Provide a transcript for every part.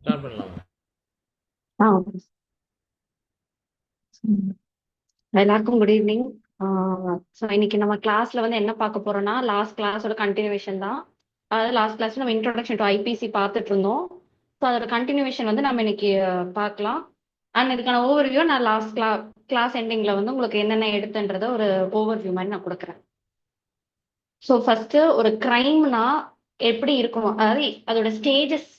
Start பண்ணலாமா? ஆ எல்லாருக்கும் good evening. So இன்னைக்கு நம்ம கிளாஸ்ல வந்து என்ன பார்க்க போறோம்னா லாஸ்ட் கிளாஸோட கண்டினியூவேஷன் தான். அதாவது லாஸ்ட் கிளாஸ்ல நம்ம இன்ட்ரோடக்ஷன் டு ஐபிசி பார்த்துட்டு இருந்தோம். ஸோ அதோட கண்டினியூவேஷன் வந்து நம்ம இன்னைக்கு பார்க்கலாம். அண்ட் இதுக்கான ஓவர்வியூ நான் லாஸ்ட் கிளாஸ் எண்டிங்ல வந்து உங்களுக்கு என்னென்ன எடுத்துன்றத ஒரு ஓவர்வியூ மாதிரி நான் கொடுக்குறேன். ஸோ ஃபர்ஸ்ட் ஒரு கிரைம்னா எப்படி இருக்கணும், அதாவது அதோட ஸ்டேஜஸ்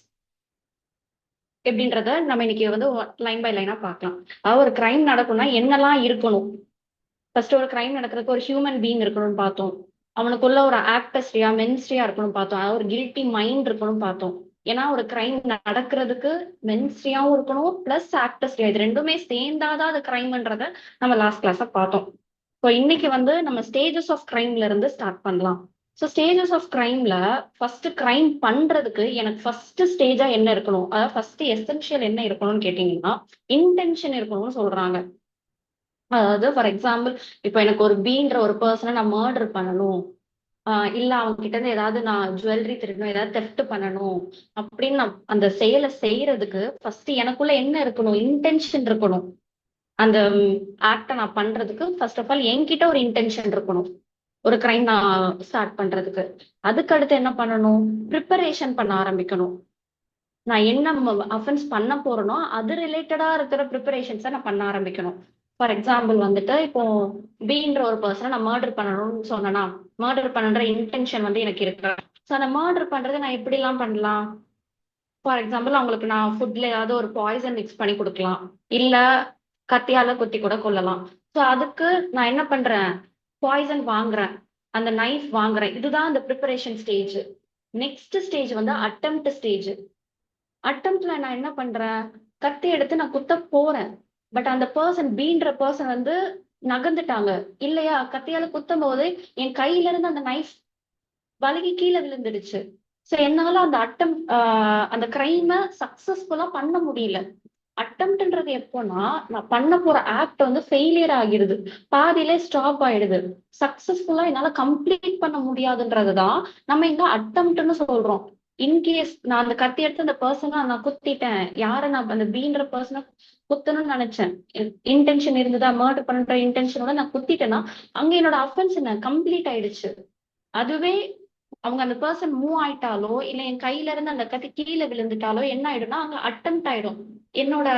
எப்படின்றத நம்ம இன்னைக்கு வந்து லைன் பை லைனா பார்க்கலாம். அதாவது ஒரு கிரைம் நடக்கும்னா என்னெல்லாம் இருக்கணும். ஃபர்ஸ்ட் ஒரு கிரைம் நடக்கிறதுக்கு ஒரு ஹியூமன் பீயிங் இருக்கணும்னு பார்த்தோம். அவனுக்குள்ள ஒரு ஆக்டஸ்ரியா மென்ஸ்ட்ரியா இருக்கணும் பார்த்தோம். அதாவது ஒரு கில்ட்டி மைண்ட் இருக்கணும் பார்த்தோம். ஏன்னா ஒரு கிரைம் நடக்கிறதுக்கு மென்ஸ்ட்ரியாவும் இருக்கணும் பிளஸ் ஆக்டஸ்ரியா, இது ரெண்டுமே சேர்ந்தாதான் அது கிரைம்ன்றத நம்ம லாஸ்ட் கிளாஸ பார்த்தோம். ஸோ இன்னைக்கு வந்து நம்ம ஸ்டேஜஸ் ஆஃப் கிரைம்ல இருந்து ஸ்டார்ட் பண்ணலாம். ஸோ ஸ்டேஜஸ் ஆஃப் கிரைம்ல ஃபர்ஸ்ட் கிரைம் பண்றதுக்கு எனக்கு ஃபர்ஸ்ட் ஸ்டேஜா என்ன இருக்கணும், அதாவது ஃபர்ஸ்ட் எசென்ஷியல் என்ன இருக்கணும்னு கேட்டீங்கன்னா இன்டென்ஷன் இருக்கணும்னு சொல்றாங்க. அதாவது ஃபார் எக்ஸாம்பிள், இப்போ எனக்கு ஒரு பீன்ற ஒரு பர்சனை நான் மர்டர் பண்ணணும், இல்ல அவங்க கிட்ட இருந்து ஏதாவது நான் ஜுவல்லரி திருடணும், ஏதாவது தெஃப்ட் பண்ணணும் அப்படின்னு நான் அந்த செயலை செய்யறதுக்கு ஃபர்ஸ்ட் எனக்குள்ள என்ன இருக்கணும், இன்டென்ஷன் இருக்கணும். அந்த ஆக்டை நான் பண்றதுக்கு ஃபர்ஸ்ட் ஆஃப் ஆல் என்கிட்ட ஒரு இன்டென்ஷன் இருக்கணும். ஒரு கிரைம் நான் ஸ்டார்ட் பண்றதுக்கு அதுக்கு அடுத்து என்ன பண்ணணும், ப்ரிப்பரேஷன் பண்ண ஆரம்பிக்கணும். நான் என்ன அஃபென்ஸ் பண்ண போறேனோ அது ரிலேட்டடா இருக்கிற ப்ரிப்பரேஷன்ஸை நான் பண்ண ஆரம்பிக்கணும். ஃபார் எக்ஸாம்பிள் வந்துட்டு இப்போ பீன்ற ஒரு பர்சனை நான் மர்டர் பண்ணணும்னு சொன்னேன்னா, மர்டர் பண்ணுற இன்டென்ஷன் வந்து எனக்கு இருக்கு. ஸோ அந்த மர்டர் பண்றது நான் எப்படிலாம் பண்ணலாம். ஃபார் எக்ஸாம்பிள் அவங்களுக்கு நான் ஃபுட்ல ஏதாவது ஒரு பாய்சன் மிக்ஸ் பண்ணி கொடுக்கலாம், இல்ல கத்தியால குத்தி கூட கொல்லலாம். ஸோ அதுக்கு நான் என்ன பண்றேன், பாய்சன் வாங்குறேன், அந்த நைஃப் வாங்குறேன். இதுதான் அந்த ப்ரிப்பரேஷன் ஸ்டேஜ். நெக்ஸ்ட் ஸ்டேஜ் வந்து அட்டெம்ப்ட் ஸ்டேஜ். அட்டம்ப்ட்ல நான் என்ன பண்றேன், கத்தி எடுத்து நான் குத்த போறேன். பட் அந்த பர்சன் பீன்ற பர்சன் வந்து நகர்ந்துட்டாங்க இல்லையா, கத்தியால குத்தும் போது என் கையில இருந்து அந்த நைஃப் வழுகி கீழே விழுந்துடுச்சு. சோ என்னால அந்த அந்த கிரைம சக்சஸ்ஃபுல்லா பண்ண முடியல. அட்டம்ப்ட்ன்றது எப்போனா, நான் பண்ண போற ஆக்ட் வந்து ஃபெயிலியர் ஆகிடுது, பாதியிலே ஸ்டாப் ஆயிடுது. சக்சஸ்ஃபுல்லா என்னால கம்ப்ளீட் பண்ண முடியாதுன்றதுதான் நம்ம இங்க அட்டம்ப்ட்னு சொல்றோம். இன்கேஸ் நான் அந்த கத்தி எடுத்து அந்த பர்சனை நான் குத்திட்டேன், யாரை நான் அந்த பீன்ற பர்சனை குத்தணும்னு நினைச்சேன், இன்டென்ஷன் இருந்ததா, மர்டர் பண்ற இன்டென்ஷனோட நான் குத்திட்டேன்னா அங்க என்னோட அஃபென்ஸ் என்ன கம்ப்ளீட் ஆயிடுச்சு. அதுவே அவங்க அந்த பர்சன் மூவ் ஆயிட்டாலோ இல்ல என் கையில இருந்து அந்த கத்தி கீழே விழுந்துட்டாலோ என்ன ஆயிடும்னா அங்க அட்டெம்ப்ட் ஆயிடும். என்னோட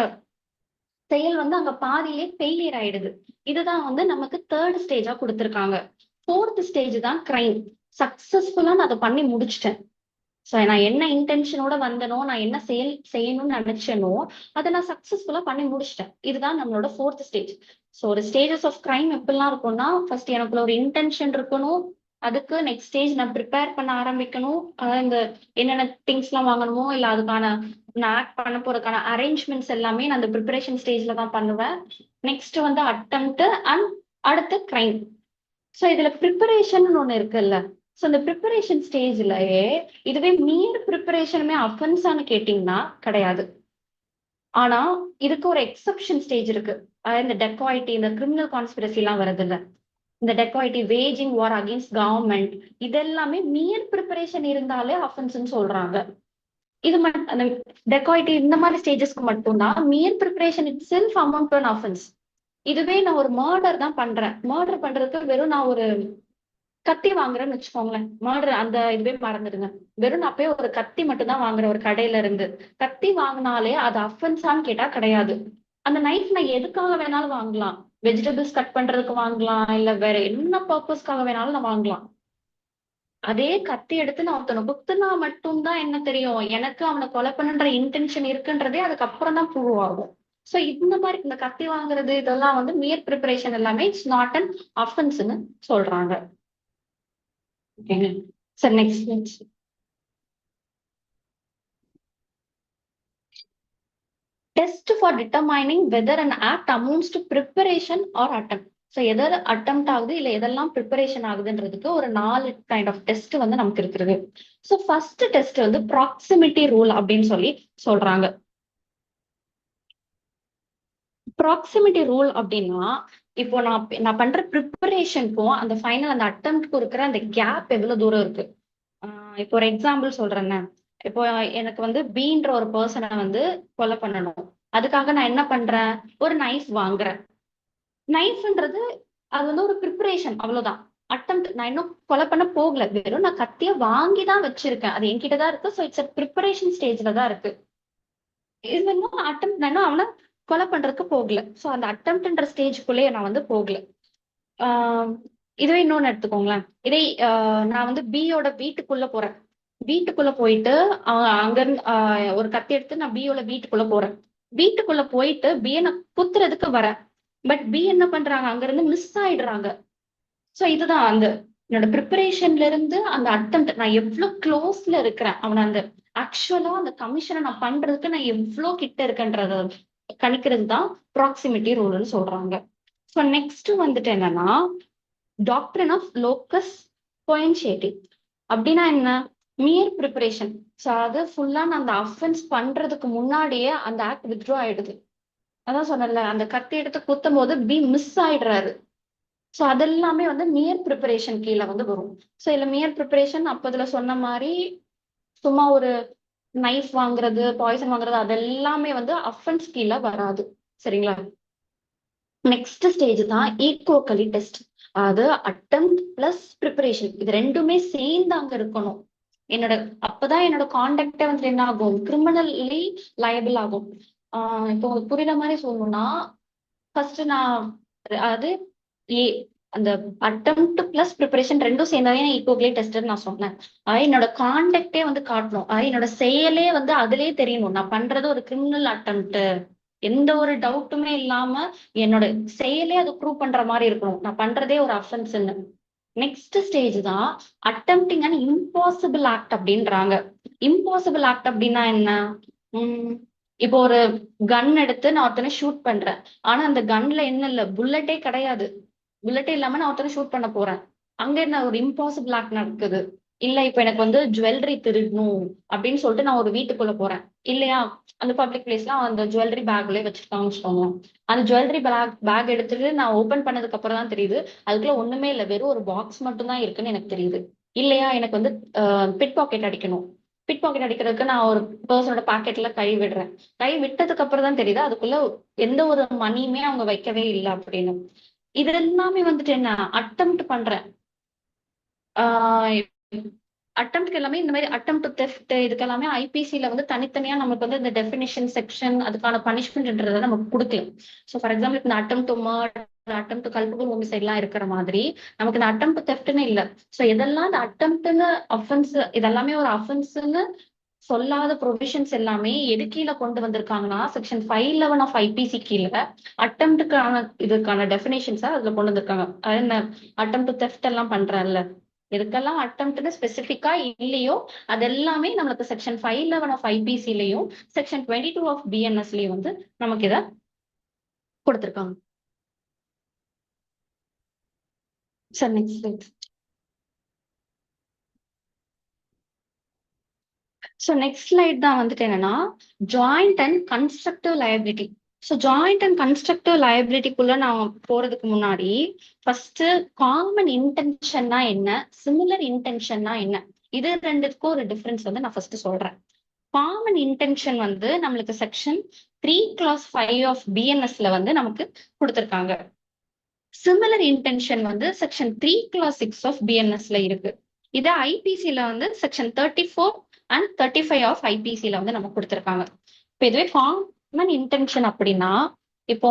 செயல் வந்து அங்க பாதியிலே ஃபெயிலியர் ஆயிடுது. இதுதான் வந்து நமக்கு தேர்ட் ஸ்டேஜா கொடுத்திருக்காங்க. ஃபோர்த் ஸ்டேஜ் தான் கிரைம். சக்சஸ்ஃபுல்லா நான் அதை பண்ணி முடிச்சிட்டேன். ஸோ நான் என்ன இன்டென்ஷனோட வந்தனோ, நான் என்ன செயல் செய்யணும்னு நினைச்சேனோ அதை நான் சக்சஸ்ஃபுல்லா பண்ணி முடிச்சிட்டேன். இதுதான் நம்மளோட ஃபோர்த் ஸ்டேஜ். ஸோ ஒரு ஸ்டேஜஸ் ஆஃப் கிரைம் எப்படிலாம் இருக்கும்னா, ஃபர்ஸ்ட் எனக்குள்ள ஒரு இன்டென்ஷன் இருக்கணும். அதுக்கு நெக்ஸ்ட் ஸ்டேஜ் நான் ப்ரிப்பேர் பண்ண ஆரம்பிக்கணும். அதாவது இந்த என்னென்ன திங்ஸ் எல்லாம் வாங்கணுமோ இல்ல அதுக்கான நான் ஆக்ட் பண்ண போறதுக்கான அரேஞ்ச்மெண்ட்ஸ் எல்லாமே நான் அந்த ப்ரிப்பரேஷன் ஸ்டேஜ்ல தான் பண்ணுவேன். நெக்ஸ்ட் வந்து அட்டெம்ப்ட் அண்ட் அடுத்து கிரைம். ஸோ இதுல ப்ரிப்பரேஷன் ஒண்ணு இருக்குல்ல. ஸோ இந்த ப்ரிப்பரேஷன் ஸ்டேஜ்லயே இதுவே மீர் ப்ரிப்பரேஷனுமே அஃபென்ஸான்னு கேட்டீங்கன்னா கிடையாது. ஆனா இதுக்கு ஒரு எக்ஸப்ஷன் ஸ்டேஜ் இருக்கு. அதாவது இந்த டெக்காய்டி, இந்த கிரிமினல் கான்ஸ்பிரசி எல்லாம் வருது இல்ல, இந்த டெக்காய்டி, வேஜிங் வார் அகேன்ஸ்ட் கவர்மெண்ட், இதெல்லாமே மியர் ப்ரிப்பரேஷன் இருந்தாலே அஃபென்ஸ்ன்னு சொல்றாங்க. இது மட்டும் அந்த டெக்காய்டி இந்த மாதிரி ஸ்டேஜஸ்க்கு மட்டும்தான் mere preparation itself amount to offence. இதுவே நான் ஒரு மர்டர் தான் பண்றேன், மர்டர் பண்றதுக்கு வெறும் நான் ஒரு கத்தி வாங்குறேன்னு வச்சுக்கோங்களேன், மர்டர் அந்த இதுவே மறந்துடுங்க, வெறும் நான் போய் ஒரு கத்தி மட்டும் தான் வாங்குறேன் ஒரு கடையில இருந்து, கத்தி வாங்கினாலே அது அஃபென்ஸான்னு கேட்டா கிடையாது. அந்த நைஃப் நான் எதுக்காக வேணாலும் வாங்கலாம், வெஜிடபிள்ஸ் கட் பண்றதுக்கு வாங்கலாம், இல்ல வேற என்ன பர்பஸ்க்காக வேணாலும் நான் வாங்கலாம். அதே கத்தி எடுத்து நான் ஒருத்தனை குத்துனா மட்டும்தான் என்ன தெரியும், எனக்கு அவனை கொலை பண்ணுன்ற இன்டென்ஷன் இருக்குன்றதே அதுக்கப்புறம் தான் ப்ரூவ் ஆகும். சோ இந்த மாதிரி இந்த கத்தி வாங்குறது இதெல்லாம் வந்து மியர் ப்ரிப்பரேஷன் எல்லாமே இட்ஸ் நாட் அன் அஃபென்ஸ்னு சொல்றாங்க. ஓகேங்க sir, next. Test for determining whether an act amounts to preparation or attempt. So எதாவது அட்டெம்ப்ட் ஆகுது இல்ல எதெல்லாம் ப்ரிப்பரேஷன் ஆகுதுன்றதுக்கு ஒரு 4 கைண்ட் ஆஃப் டெஸ்ட் வந்து நமக்கு இருக்குது. ஸோ ஃபர்ஸ்ட் டெஸ்ட் வந்து ப்ராக்சிமிட்டி ரூல் அப்படின்னு சொல்லி சொல்றாங்க. ப்ராக்சிமிட்டி ரூல் அப்படின்னா, இப்போ நான் பண்ற ப்ரிப்பரேஷனுக்கும் அந்த ஃபைனல் அந்த அட்டெம்ப்ட்க்கும் இருக்கிற அந்த கேப் எவ்வளவு தூரம் இருக்கு. இப்போ ஒரு எக்ஸாம்பிள் சொல்றேன்னு, இப்போ எனக்கு வந்து பீன்ற ஒரு பர்சனை வந்து கொலை பண்ணணும். அதுக்காக நான் என்ன பண்றேன், ஒரு நைஃப் வாங்குறேன். நைஃப்ன்றது அது வந்து ஒரு ப்ரிப்பரேஷன், அவ்வளவுதான். அட்டெம்ப்ட், நான் இன்னும் கொலை பண்ண போகல, வெறும் நான் கத்திய வாங்கி தான் வச்சிருக்கேன், அது என்கிட்ட தான் இருக்கு. ஸோ இட்ஸ் ப்ரிப்பரேஷன் ஸ்டேஜ்ல தான் இருக்கு. இது வந்து அட்டெம்ப்ட், நான் இன்னும் அவனை கொலை பண்றதுக்கு போகல. ஸோ அந்த அட்டெம்ப்ட்ன்ற ஸ்டேஜ்க்குள்ளேயே நான் வந்து போகல. ஆஹ் இதுவே இன்னொன்னு எடுத்துக்கோங்களேன். இதே நான் வந்து பியோட வீட்டுக்குள்ள போறேன். வீட்டுக்குள்ள போயிட்டு அங்க இருந்து ஒரு கத்தி எடுத்து நான் பியோட வீட்டுக்குள்ள போறேன். வீட்டுக்குள்ள போயிட்டு பிய நான் குத்துறதுக்கு வரேன். பட் பி என்ன பண்றாங்க, அங்க இருந்து மிஸ் ஆயிடுறாங்க. சோ இதுதான் அந்த என்னோட ப்ரிப்பரேஷன்ல இருந்து அந்த அட்டெம்ப்ட், நான் எவ்வளவு க்ளோஸ்ல இருக்கிறேன் அவன அந்த ஆக்சுவலா அந்த கமிஷனை நான் பண்றதுக்கு நான் எவ்வளவு கிட்ட இருக்கேன்றத கணிக்கிறது தான் ப்ராக்சிமிட்டி ரூல்னு சொல்றாங்க. ஸோ நெக்ஸ்ட் வந்துட்டு என்னன்னா, டாக்டரின் ஆஃப் லோக்கஸ் கோயன்ஷியேட்டி அப்படின்னா என்ன, மியர் ப்ரிப்பரேஷன். ஸோ அது ஃபுல்லா நான் அந்த அஃபென்ஸ் பண்றதுக்கு முன்னாடியே அந்த ஆக்ட் வித்ட்ரா ஆயிடுது. அதான் சொன்னேன்ல, அந்த கத்தி எடுத்து குத்தும் போது பி மிஸ் ஆயிடுறாரு. ஸோ அதெல்லாமே வந்து மியர் ப்ரிப்பரேஷன் கீழே வந்து வரும். ஸோ இதுல மியர் ப்ரிப்பரேஷன் அப்ப இதுல சொன்ன மாதிரி சும்மா ஒரு நைஃப் வாங்குறது, பாய்சன் வாங்குறது, அதெல்லாமே வந்து அஃபென்ஸ் கீழே வராது. சரிங்களா? நெக்ஸ்ட் ஸ்டேஜ் தான் ஈகோகலி டெஸ்ட். அது அட்டெம்ப்ட் பிளஸ் ப்ரிப்பரேஷன், இது ரெண்டுமே சேர்ந்து அங்க இருக்கணும். என்னோட அப்பதான் என்னோட கான்டக்டே வந்து என்ன ஆகும், கிரிமினலி லயபிள் ஆகும். இப்போ உங்களுக்கு புரியுற மாதிரி சொல்லணும்னா, ஃபர்ஸ்ட் நான் அது ஏ அந்த அட்டெம்ப்ட் பிளஸ் ப்ரிப்பரேஷன் ரெண்டும் சேர்ந்தாதான் ஈகோகலி டெஸ்ட் நான் சொன்னேன். என்னோட கான்டக்டே வந்து காட்டணும், என்னோட செயலே வந்து அதுலயே தெரியணும் நான் பண்றது ஒரு கிரிமினல் அட்டெம்ப்ட். எந்த ஒரு டவுட்டுமே இல்லாம என்னோட செயலே அது ப்ரூவ் பண்ற மாதிரி இருக்கணும் நான் பண்றதே ஒரு அஃபென்ஸ்ன்னு. நெக்ஸ்ட் ஸ்டேஜ் தான் அட்டெம்ப்டிங் அண்ட் இம்பாசிபிள் ஆக்ட் அப்படின்றாங்க. இம்பாசிபிள் ஆக்ட் அப்படின்னா என்ன, உம் இப்போ ஒரு கன் எடுத்து நான் ஒருத்தனை ஷூட் பண்றேன். ஆனா அந்த கன்ல என்ன இல்ல, புல்லட்டே கிடையாது. புல்லட்டே இல்லாம நான் ஒருத்தனை ஷூட் பண்ண போறேன். அங்க என்ன ஒரு இம்பாசிபிள் ஆக்ட் நடக்குது. இல்ல இப்ப எனக்கு வந்து ஜுவல்லரி திருடணும் அப்படின்னு சொல்லிட்டு நான் ஒரு வீட்டுக்குள்ள போறேன் இல்லையா, அந்த பப்ளிக் பிளேஸ்ல அந்த ஜுவல்லரி பேக்லயே வச்சிருக்காங்கன்னு வச்சுக்கோங்க. அந்த ஜுவல்லரி பேக் எடுத்துட்டு நான் ஓபன் பண்ணதுக்கு அப்புறம் தான் தெரியுது அதுக்குள்ள ஒண்ணுமே இல்ல, வெறும் ஒரு பாக்ஸ் மட்டும் தான் இருக்குன்னு எனக்கு தெரியுது. இல்லையா, எனக்கு வந்து பிட் பாக்கெட் அடிக்கணும். பிட் பாக்கெட் அடிக்கிறதுக்கு நான் ஒரு பர்சனோட பாக்கெட்ல கை விடுறேன். கை விட்டதுக்கு அப்புறம் தான் தெரியுது அதுக்குள்ள எந்த ஒரு மணியுமே அவங்க வைக்கவே இல்லை அப்படின்னு. இது எல்லாமே வந்துட்டு என்ன, அட்டெம்ப்ட் பண்றேன். ஆஹ் அட்டெம்ப்ட்க்கு எல்லாமே இந்த மாதிரி அட்டெம்ப்ட் டு தெஃப்ட் இதுக்கெல்லாமே ஐபிசில வந்து தனித்தனியா நமக்கு வந்து இந்த டெஃபினிஷன் செக்ஷன் அதுக்கான பனிஷ்மெண்ட்ன்றதை நமக்கு கொடுக்கல. ஸோ ஃபார் எக்ஸாம்பிள் இந்த attempt to murder, attempt to culpable homicide எல்லாம் இருக்கிற மாதிரி நமக்கு இந்த அட்டெம்ப்ட் தெஃப்ட்னு இல்ல. ஸோ இதெல்லாம் இந்த அட்டெம்ப்ட்னு அஃபென்ஸ், இதெல்லாமே ஒரு அஃபென்ஸ்ன்னு சொல்லாத ப்ரொவிஷன்ஸ் எல்லாமே எது கீழே கொண்டு வந்திருக்காங்கன்னா செக்ஷன் 511 ஆஃப் ஐபிசி கீழே அட்டெம்ப்டுக்கான இதுக்கான டெஃபினேஷன்ஸா அதுல கொண்டு வந்திருக்காங்க. அது என்ன, அட்டெம்ப்ட் தெஃப்ட் எல்லாம் பண்றேன்ல, எதுக்கெல்லாம் அட்டெம்ப்ட்னு ஸ்பெசிஃபிக்கா இல்லையோ அது எல்லாமே நம்மளுக்கு செக்ஷன் 511 ஆஃப் ஐபிசிலையும் செக்ஷன் 22 ஆஃப் பிஎன்எஸ்லயும் வந்து நமக்கு இதை கொடுத்திருக்காங்க. Sir next. So next slide தான் வந்துட்டு என்னன்னா, joint and constructive liability. So joint and constructive லயபிலிட்டிக்குள்ள நான் போறதுக்கு முன்னாடி ஃபர்ஸ்ட் காமன் இன்டென்ஷன்னா என்ன, சிமிலர் இன்டென்ஷன்னா என்ன, இது ரெண்டுக்கும் ஒரு டிஃபரன்ஸ் வந்து நான் ஃபர்ஸ்ட் சொல்றேன். காமன் இன்டென்ஷன் வந்து நம்மளுக்கு செக்ஷன் 3 clause 5 ஆஃப் பிஎன்எஸ்ல வந்து நமக்கு கொடுத்திருக்காங்க. சிமிலர் இன்டென்ஷன் வந்து செக்ஷன் 3 clause 6 ஆஃப் பிஎன்எஸ்ல இருக்கு. இது ஐபிசில வந்து செக்ஷன் 34 அண்ட் 35 ஆஃப் ஐபிசில வந்து நமக்கு கொடுத்திருக்காங்க. இப்போ இதுவே காமன் இன்டென்ஷன் அப்படின்னா, இப்போ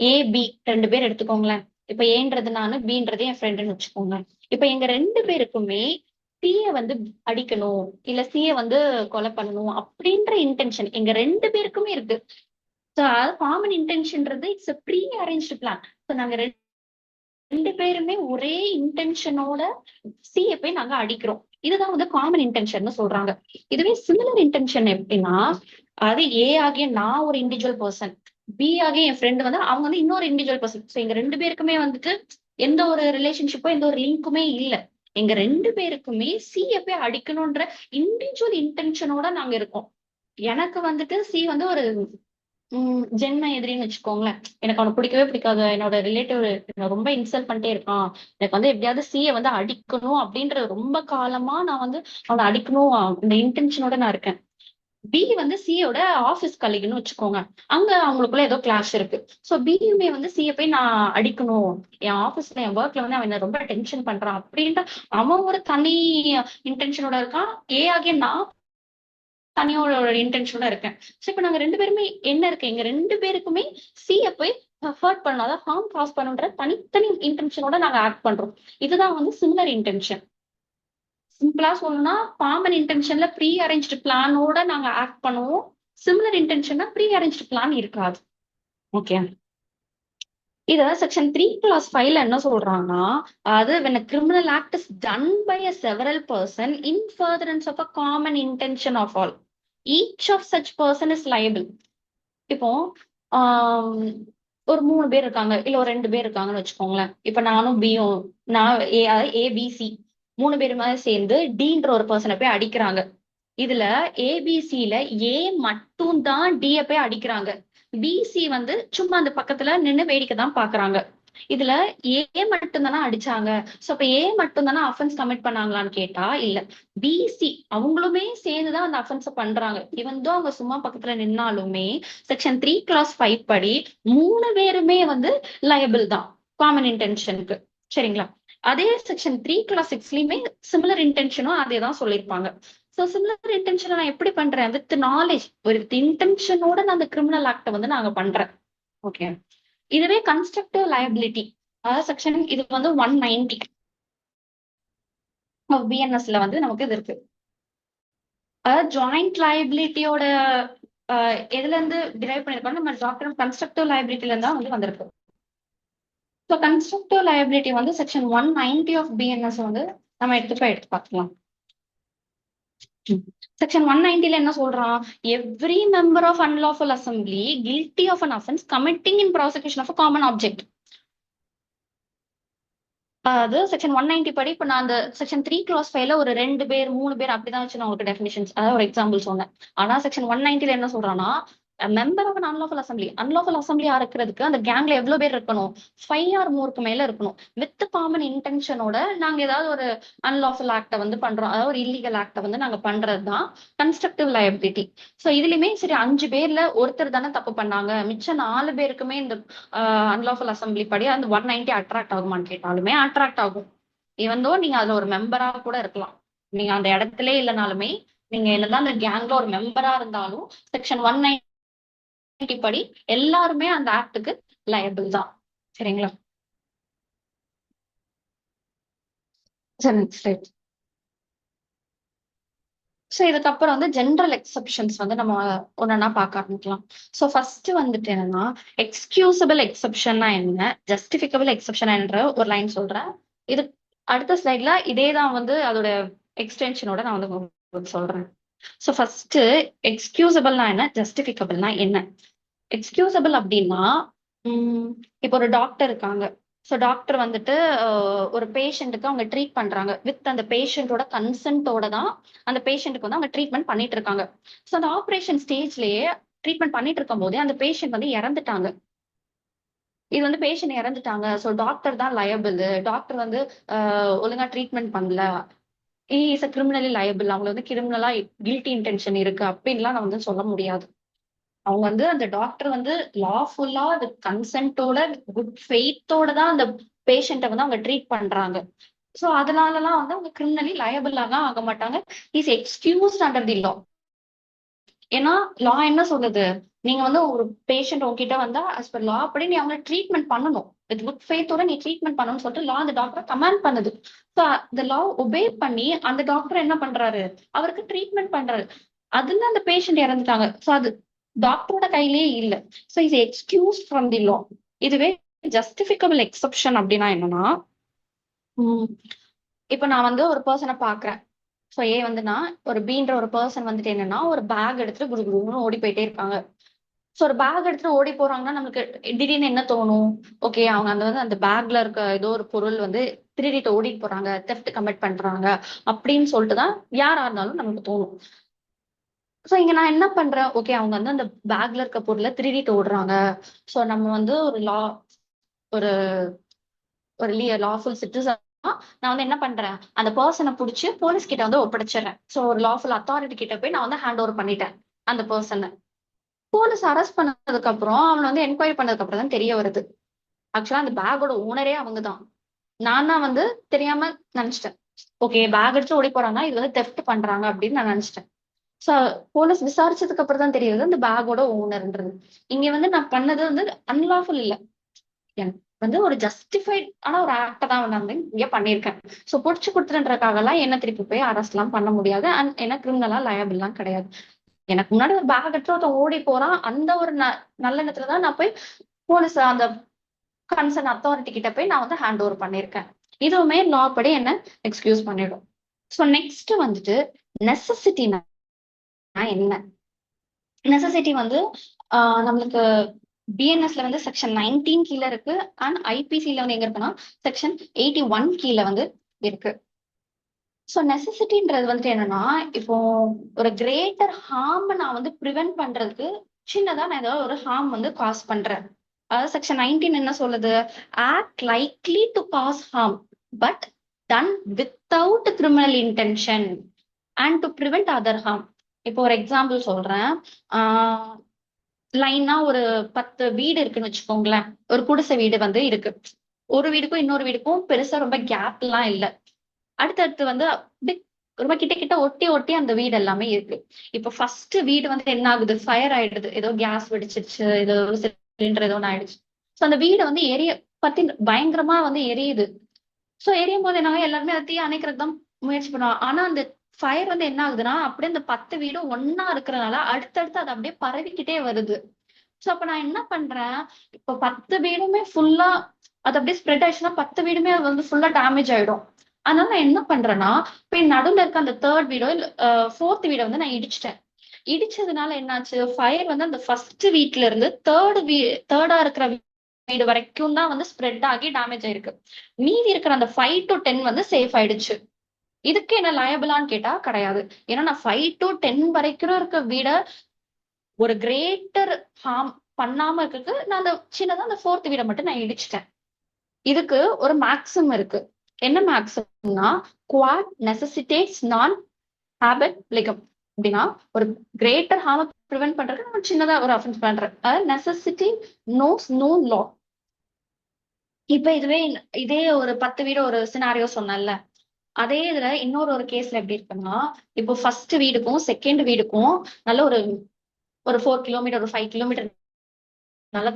ஏ பி ரெண்டு பேர் எடுத்துக்கோங்களேன். இப்ப ஏன்றது நானு, பின்றது என் ஃப்ரெண்டுன்னு வச்சுக்கோங்க. இப்ப எங்க ரெண்டு பேருக்குமே சிய வந்து அடிக்கணும் இல்ல சிய வந்து கொலை பண்ணணும் அப்படின்ற இன்டென்ஷன் எங்க ரெண்டு பேருக்குமே இருக்கு. ஸோ காமன் இன்டென்ஷன்றது it's prearranged plan. So நாங்க ரெண்டு பேருமே ஒரே இன்டென்ஷனோட சியை போய் நாங்க அடிக்கிறோம். இதுதான் வந்து காமன் இன்டென்ஷன் சொல்றாங்க. இதுவே சிமிலர் இன்டென்ஷன் எப்படின்னா, அது ஏ ஆகிய நான் ஒரு இண்டிவிஜுவல் பர்சன், பி ஆகிய என் ஃப்ரெண்ட் வந்து அவங்க வந்து இன்னொரு இண்டிவிஜுவல் பர்சன். ஸோ எங்க ரெண்டு பேருக்குமே வந்துட்டு எந்த ஒரு ரிலேஷன்ஷிப்போ எந்த ஒரு லிங்க்குமே இல்லை. எங்க ரெண்டு பேருக்குமே சியை போய் அடிக்கணும்ன்ற இண்டிவிஜுவல் இன்டென்ஷனோட நாங்க இருக்கோம். எனக்கு வந்துட்டு சி வந்து ஒரு ஜென்ம எதிரின்னு வச்சுக்கோங்களேன். எனக்கு அவன பிடிக்கவே பிடிக்காது. என்னோட ரிலேட்டிவ் என்ன ரொம்ப இன்சல்ட் பண்ணிட்டே இருக்கான். எனக்கு வந்து எப்படியாவது சிய வந்து அடிக்கணும் அப்படின்ற ரொம்ப காலமா நான் வந்து அவன அடிக்கணும் இந்த இன்டென்ஷனோட நான் இருக்கேன். பி வந்து சியோட ஆபீஸ் கலீக்னு வச்சுக்கோங்க. அங்க அவங்களுக்குள்ள ஏதோ கிளாஷ் இருக்கு. சோ பியுமே வந்து சிய போய் நான் அடிக்கணும். என் ஆபீஸ்ல என் ஒர்க்ல வந்து அவன் என்ன ரொம்ப டென்ஷன் பண்றான் அப்படின்ட்டு அவன் ஒரு தனி இன்டென்ஷனோட இருக்கான். ஏ ஆகிய நான் தனியோட ஒரு இன்டென்ஷனோட இருக்கேன். சோ இப்ப நாங்க ரெண்டு பேருமே என்ன இருக்கு எங்க ரெண்டு பேருக்குமே சிய போய் ஹர்ட் பண்ணணும், அதாவது ஹார்ம் காஸ் பண்ணுன்ற தனித்தனி இன்டென்ஷனோட நாங்க ஆக்ட் பண்றோம். இதுதான் வந்து சிமிலர் இன்டென்ஷன். சிம்பிளா சொல்லணும்னா காமன் இன்டென்ஷன்ல ப்ரீ அரேஞ்ச்டு பிளானோட நாங்க ஆக்ட் பண்ணுவோம். சிமிலர் இன்டென்ஷன்னா ப்ரீ அரேஞ்ச்டு பிளான் இருக்காது. ஓகே. இத செக்ஷன் 3 clause 5ல என்ன சொல்றாங்கன்னா, அது when a criminal act is done by a several person in furtherance of a common intention of all, each of such person is liable. இப்போ ஆம், ஒரு 3 பேர் இருக்காங்க, இல்ல ஒரு 2 பேர் இருக்காங்கன்னு வச்சுக்கோங்களேன். இப்ப நானும் பியும், நான் ஏபிசி 3 பேருமே சேர்ந்து டீன்ற ஒரு பர்சனை போய் அடிக்கிறாங்க. இதுல ஏபிசில ஏ மட்டும் தான் டிய போய் அடிக்கிறாங்க. பிசி வந்து சும்மா அந்த பக்கத்துல நின்னு வேடிக்கை தான் பாக்குறாங்க. இதுல ஏ மட்டும் தானே அடிச்சாங்க. சோ அப்ப ஏ மட்டும் தானே அஃபென்ஸ் கமிட் பண்ணாங்களான்னு கேட்டா இல்ல. பிசி அவங்களுமே சேர்ந்துதான் அந்த அஃபென்ஸ் பண்றாங்க. இவன் தான் அவங்க சும்மா பக்கத்துல நின்னாலுமே செக்ஷன் 3 clause 5 படி 3 பேருமே வந்து லயபிள் தான் காமன் இன்டென்ஷனுக்கு. சரிங்களா? அதே செக்ஷன் 3 clause 6லயுமே சிமிலர் இன்டென்ஷனும் அதே தான் சொல்லியிருப்பாங்க. சோ சிமிலர் இன்டென்ஷனை நான் எப்படி பண்றேன்? வித் நாலேஜ், ஒரு இன்டென்ஷனோட நான் அந்த கிரிமினல் ஆக்ட வந்து நாங்க பண்றேன். ஓகே. இதுவே கன்ஸ்ட்ரக்டிவ் லயபிலிட்டி, அதாவது செக்ஷன் இது வந்து 190 பிஎன்எஸ்ல வந்து நமக்கு இது இருக்கு. அதாவது ஜாயிண்ட் லயபிலிட்டியோட எதுல இருந்து டிரைவ் பண்ணிருக்கோம், நம்ம டாக்டர் கன்ஸ்ட்ரக்டிவ் லயபிலிட்டில இருந்தா வந்து வந்திருக்கு. ஸோ கன்ஸ்ட்ரக்டிவ் லயபிலிட்டி வந்து செக்ஷன் 190 ஆஃப் பிஎன்எஸ் வந்து நம்ம எடுத்து பார்க்கலாம். செக்ஷன் 190ல என்ன சொல்றான்? Every member of unlawful assembly guilty of an offence committing in prosecution of a common object. அது செக்ஷன் 190 படி இப்ப நான் அந்த செக்ஷன் 3 clause 5ல ஒரு 2 பேர் 3 பேர் அப்படிதான் வச்சு நான் உங்களுக்கு டெஃபினிஷன்ஸ், அதாவது ஒரு எக்ஸாம்பிள் சொன்னேன். ஆனா செக்ஷன் 190ல என்ன சொல்றான்னா, மெம்பர் ஆஃப் அன்லாஃபுல் அசம்பிளியா இருக்கிறதுக்கு அந்த கேங்ல எவ்வளவு பேர் இருக்கணும்? 5 or moreக்கு மேல இருக்கணும். வித் காமன் இன்டென்ஷனோட நாங்க ஏதாவது ஒரு அன்லாஃபுல் ஆக்ட வந்து பண்றோம், அதாவது ஒரு இல்லீகல் ஆக்ட வந்து நாங்க பண்றதுதான் கன்ஸ்ட்ரக்டிவ் லயபிலிட்டி. சோ இதுலயுமே சரி 5 பேர்ல ஒருத்தர் தானே தப்பு பண்ணாங்க, மிச்சம் 4 பேருக்குமே இந்த அன்லாஃபுல் அசம்பிளி படி அந்த 190 அட்ராக்ட் ஆகுமான்னு கேட்டாலுமே அட்ராக்ட் ஆகும். ஈவன் தோ நீங்க அதுல ஒரு மெம்பரா கூட இருக்கலாம். நீங்க அந்த இடத்திலே இல்லைனாலுமே, நீங்க என்னதான் அந்த கேங்ல ஒரு மெம்பரா இருந்தாலும் செக்ஷன் 190 படி எல்லாருமே அந்த ஆக்டுக்கு லயபிள் தான். சரிங்களா? சரி, நெக்ஸ்ட். சோ இதுக்கப்புறம் வந்து ஜென்ரல் எக்ஸெப்ஷன்ஸ் வந்து நம்ம ஒன்னொன்னா பார்க்க ஆரம்பிக்கலாம். சோ ஃபர்ஸ்ட் வந்துட்டு என்னன்னா, எக்ஸ்கியூசபிள் எக்ஸெப்ஷன்னா என்ன, ஜஸ்டிபிகபிள் எக்ஸெப்ஷன் என்ற ஒரு லைன் சொல்றேன். இது அடுத்த ஸ்லைட்ல இதே தான் வந்து அதோட எக்ஸ்டென்ஷனோட நான் வந்து உங்களுக்கு சொல்றேன். சோ ஃபர்ஸ்ட் எக்ஸ்கியூசபிள்னா என்ன, ஜஸ்டிபிகபிள்னா என்ன? எக்ஸ்கியூசபிள் அப்படின்னா, இப்போ ஒரு டாக்டர் இருக்காங்க. ஸோ டாக்டர் வந்துட்டு ஒரு பேஷண்ட்டுக்கு அவங்க ட்ரீட் பண்றாங்க. வித் அந்த பேஷண்ட்டோட கன்சென்ட்டோட தான் அந்த பேஷண்ட்டுக்கு வந்து அவங்க ட்ரீட்மெண்ட் பண்ணிட்டு இருக்காங்க. ஸோ அந்த ஆப்ரேஷன் ஸ்டேஜ்லயே ட்ரீட்மெண்ட் பண்ணிட்டு இருக்கும் போதே அந்த பேஷண்ட் வந்து இறந்துட்டாங்க. இது வந்து பேஷண்ட் இறந்துட்டாங்க, ஸோ டாக்டர் தான் லயபிள், டாக்டர் வந்து ஒழுங்கா ட்ரீட்மெண்ட் பண்ணல, இஸ் அ கிரிமினலி லயபிள், அவங்க வந்து கிரிமினலா கில்ட்டி இன்டென்ஷன் இருக்கு அப்படின்லாம் நான் வந்து சொல்ல முடியாது. அவங்க வந்து அந்த டாக்டர் வந்து லாஃபுல்லா வித் கன்சென்ட்டோட குட் ஃபெய்த்தோட தான் அந்த பேஷண்ட்டை வந்து அவங்க ட்ரீட் பண்றாங்க. சோ அதனாலலாம் வந்து அவங்க கிரிமினலி லயபிளாலாம் ஆக மாட்டாங்க. இஸ் எக்ஸ்கியூஸ்ட் அண்டர் தி லா. ஏன்னா லா என்ன சொல்லுது, நீங்க வந்து ஒரு பேஷண்ட் உங்ககிட்ட வந்தா as per லா படி நீ அவங்களை ட்ரீட்மெண்ட் பண்ணணும், வித் குட் ஃபெய்த்தோட நீ ட்ரீட்மெண்ட் பண்ணணும்னு சொல்லிட்டு லா அந்த டாக்டரை கமாண்ட் பண்ணுது. ஸோ அந்த லா ஒபே பண்ணி அந்த டாக்டர் என்ன பண்றாரு, அவருக்கு ட்ரீட்மெண்ட் பண்றாரு. அதுல அந்த பேஷண்ட் இறந்துட்டாங்க. ஸோ அது டாக்டரோட கையிலேயே இல்ல. So is excuse from the law. இதுவே ஜஸ்டிபிகபிள் எக்ஸெப்ஷன் அப்படின்னா என்னன்னா, இப்ப நான் வந்து ஒரு பர்சனை பாக்குறேன். ஸோ ஏ வந்து நான் ஒரு பீன்ற ஒரு பர்சன் வந்துட்டு என்னன்னா ஒரு பேக் எடுத்துட்டு குடு குடுன்னு ஓடி போயிட்டே இருக்காங்க. ஸோ ஒரு பேக் எடுத்துட்டு ஓடி போறாங்கன்னா நமக்கு திடீர்னு என்ன தோணும்? ஓகே, அவங்க அந்த வந்து அந்த பேக்ல இருக்க ஏதோ ஒரு பொருள் வந்து திருடிட்டு ஓடிட்டு போறாங்க, தெஃப்ட் கமிட் பண்றாங்க அப்படின்னு சொல்லிட்டு தான் யாரா இருந்தாலும் நமக்கு தோணும். சோ இங்க நான் என்ன பண்றேன், ஓகே அவங்க வந்து அந்த பேக்ல இருக்க பொருளை திருடிட்டு ஓடுறாங்க. சோ நம்ம வந்து ஒரு ஒரு லாஃபுல் சிட்டிசன் நான் வந்து என்ன பண்றேன், அந்த பர்சனை புடிச்சு போலீஸ் கிட்ட வந்து ஒப்படைச்சிடுறேன். சோ ஒரு லாஃபுல் அத்தாரிட்டி கிட்ட போய் நான் வந்து ஹேண்ட் ஓவர் பண்ணிட்டேன் அந்த பர்சனை. போலீஸ் அரெஸ்ட் பண்ணதுக்கு அப்புறம் அவனை வந்து என்கொயரி பண்ணதுக்கு அப்புறம் தான் தெரிய வருது, ஆக்சுவலா அந்த பேக்கோட ஓனரே அவங்கதான். நான் தான் வந்து தெரியாம நினைச்சிட்டேன், ஓகே பேக் அடிச்சு ஓடி போறாங்க, இது வந்து தெஃப்ட் பண்றாங்க அப்படின்னு நான் நினைச்சிட்டேன். சோ போலீஸ் விசாரிச்சதுக்கு அப்புறம் தான் தெரியுது அந்த பேக்கோட ஓனர்ன்றது. இங்க வந்து நான் பண்ணது வந்து அன்லாஃபுல் இல்ல, எனக்கு வந்து ஒரு ஜஸ்டிஃபைட் ஆன ஒரு ஆக்ட தான் நான் வந்து இங்க பண்ணியிருக்கேன். சோ புடிச்சு கொடுத்துன்றதுக்காக எல்லாம் என்ன திருப்பி போய் அரெஸ்ட் எல்லாம் பண்ண முடியாது. அண்ட் என்ன கிரிமினலா லயபிள் எல்லாம் கிடையாது. எனக்கு முன்னாடி ஒரு பேக் எடுத்து ஒருத்தன் ஓடி போறான், அந்த ஒரு நல்ல எண்ணத்துல தான் நான் போய் போலீஸ் அந்த கன்சர்ன் அத்தாரிட்டி கிட்ட போய் நான் வந்து ஹேண்ட் ஓவர் பண்ணியிருக்கேன். இதுவுமே லா படி என்ன எக்ஸ்கியூஸ் பண்ணிடும். ஸோ நெக்ஸ்ட் வந்துட்டு நெசசிட்டினா என்ன? நெசசிட்டி வந்து நம்மளுக்கு பிஎன்எஸ்ல வந்து செக்ஷன் 19 கீழே இருக்கு. அண்ட் ஐபிசில வந்து எங்க இருக்குன்னா செக்ஷன் 81 கீழே வந்து இருக்கு. ஸோ நெசசிட்டின்றது வந்துட்டு என்னன்னா, இப்போ ஒரு கிரேட்டர் ஹார்ம் நான் வந்து ப்ரிவென்ட் பண்றதுக்கு சின்னதா நான் ஏதாவது ஒரு ஹார்ம் வந்து காஸ் பண்றேன். அதாவது செக்ஷன் 19 என்ன சொல்லுது, act likely to cause harm but done without criminal intention and to prevent other harm. இப்போ ஒரு எக்ஸாம்பிள் சொல்றேன். லைனா ஒரு 10 வீடு இருக்குன்னு வச்சுக்கோங்களேன். ஒரு குடிசை வீடு வந்து இருக்கு. ஒரு வீடுக்கும் இன்னொரு வீடுக்கும் பெருசா ரொம்ப கேப் எல்லாம் இல்ல. அடுத்தடுத்து வந்து ரொம்ப கிட்ட கிட்ட ஒட்டி ஒட்டி அந்த வீடு எல்லாமே இருக்கு. இப்ப ஃபர்ஸ்ட் வீடு வந்து என்ன ஆகுது, ஃபயர் ஆயிடுது, ஏதோ கேஸ் வெடிச்சிருச்சு, ஏதோ சிலிண்டர் ஏதோ ஒன்று ஆயிடுச்சு. ஸோ அந்த வீடு வந்து பத்தி பயங்கரமா வந்து எரியுது. ஸோ எரியும் போது என்ன எல்லாருமே அதை தீ அணைக்கிறதுக்கு தான் முயற்சி பண்ணுவாங்க. ஆனா அந்த ஃபயர் வந்து என்ன ஆகுதுன்னா அப்படியே அந்த 10 வீடும் ஒன்னா இருக்கிறதுனால அடுத்தடுத்து அது அப்படியே பரவிக்கிட்டே வருது. சோ அப்ப நான் என்ன பண்றேன், இப்ப 10 வீடுமே ஃபுல்லா அது அப்படியே ஸ்ப்ரெட் ஆயிடுச்சுன்னா 10 வீடுமே அது வந்து ஃபுல்லா டேமேஜ் ஆயிடும். அதனால நான் என்ன பண்றேன்னா, இப்ப நடுவுல இருக்க அந்த தேர்ட் வீடோ இல்ல ஃபோர்த் வீடை வந்து நான் இடிச்சிட்டேன். இடிச்சதுனால என்னாச்சு, ஃபயர் வந்து அந்த ஃபர்ஸ்ட் வீட்ல இருந்து தேர்டா இருக்கிற வீடு வரைக்கும் தான் வந்து ஸ்ப்ரெட் ஆகி டேமேஜ் ஆயிருக்கு. மீதி இருக்கிற அந்த 5 to 10 வந்து சேஃப் ஆயிடுச்சு. இதுக்கு என்ன லயபிளான்னு கேட்டா கிடையாது. ஏன்னா நான் 5 to 10 வரைக்கும் இருக்க வீட ஒரு கிரேட்டர் ஹார்ம் பண்ணாம இருக்கிறதுக்கு நான் அந்த சின்னதா அந்த ஃபோர்த் வீடை மட்டும் நான் இடிச்சிட்டேன். இதுக்கு ஒரு மேக்ஸிம் இருக்கு. என்ன மேக்ஸிம்னா, குவாட் நெசசிட்டேட்ஸ் நான் ஹேபிட் லிகம். அப்படின்னா ஒரு கிரேட்டர் ஹார்ம் ப்ரிவென்ட் பண்றதுக்கு நம்ம சின்னதா ஒரு அஃபென்ஸ் பண்றேன். நெசசிட்டி நோஸ் நோ லா. இப்ப இதே ஒரு 10 வீடு ஒரு சினாரியோ சொன்னேன்ல, அதே இதுல இன்னொரு ஒரு கேஸ்ல எப்படி இருக்குன்னா, இப்போ ஃபர்ஸ்ட் வீடுக்கும் செகண்ட் வீடுக்கும் நல்ல ஒரு ஒரு 4 கிலோமீட்டர் ஒரு 5 கிலோமீட்டர் நல்ல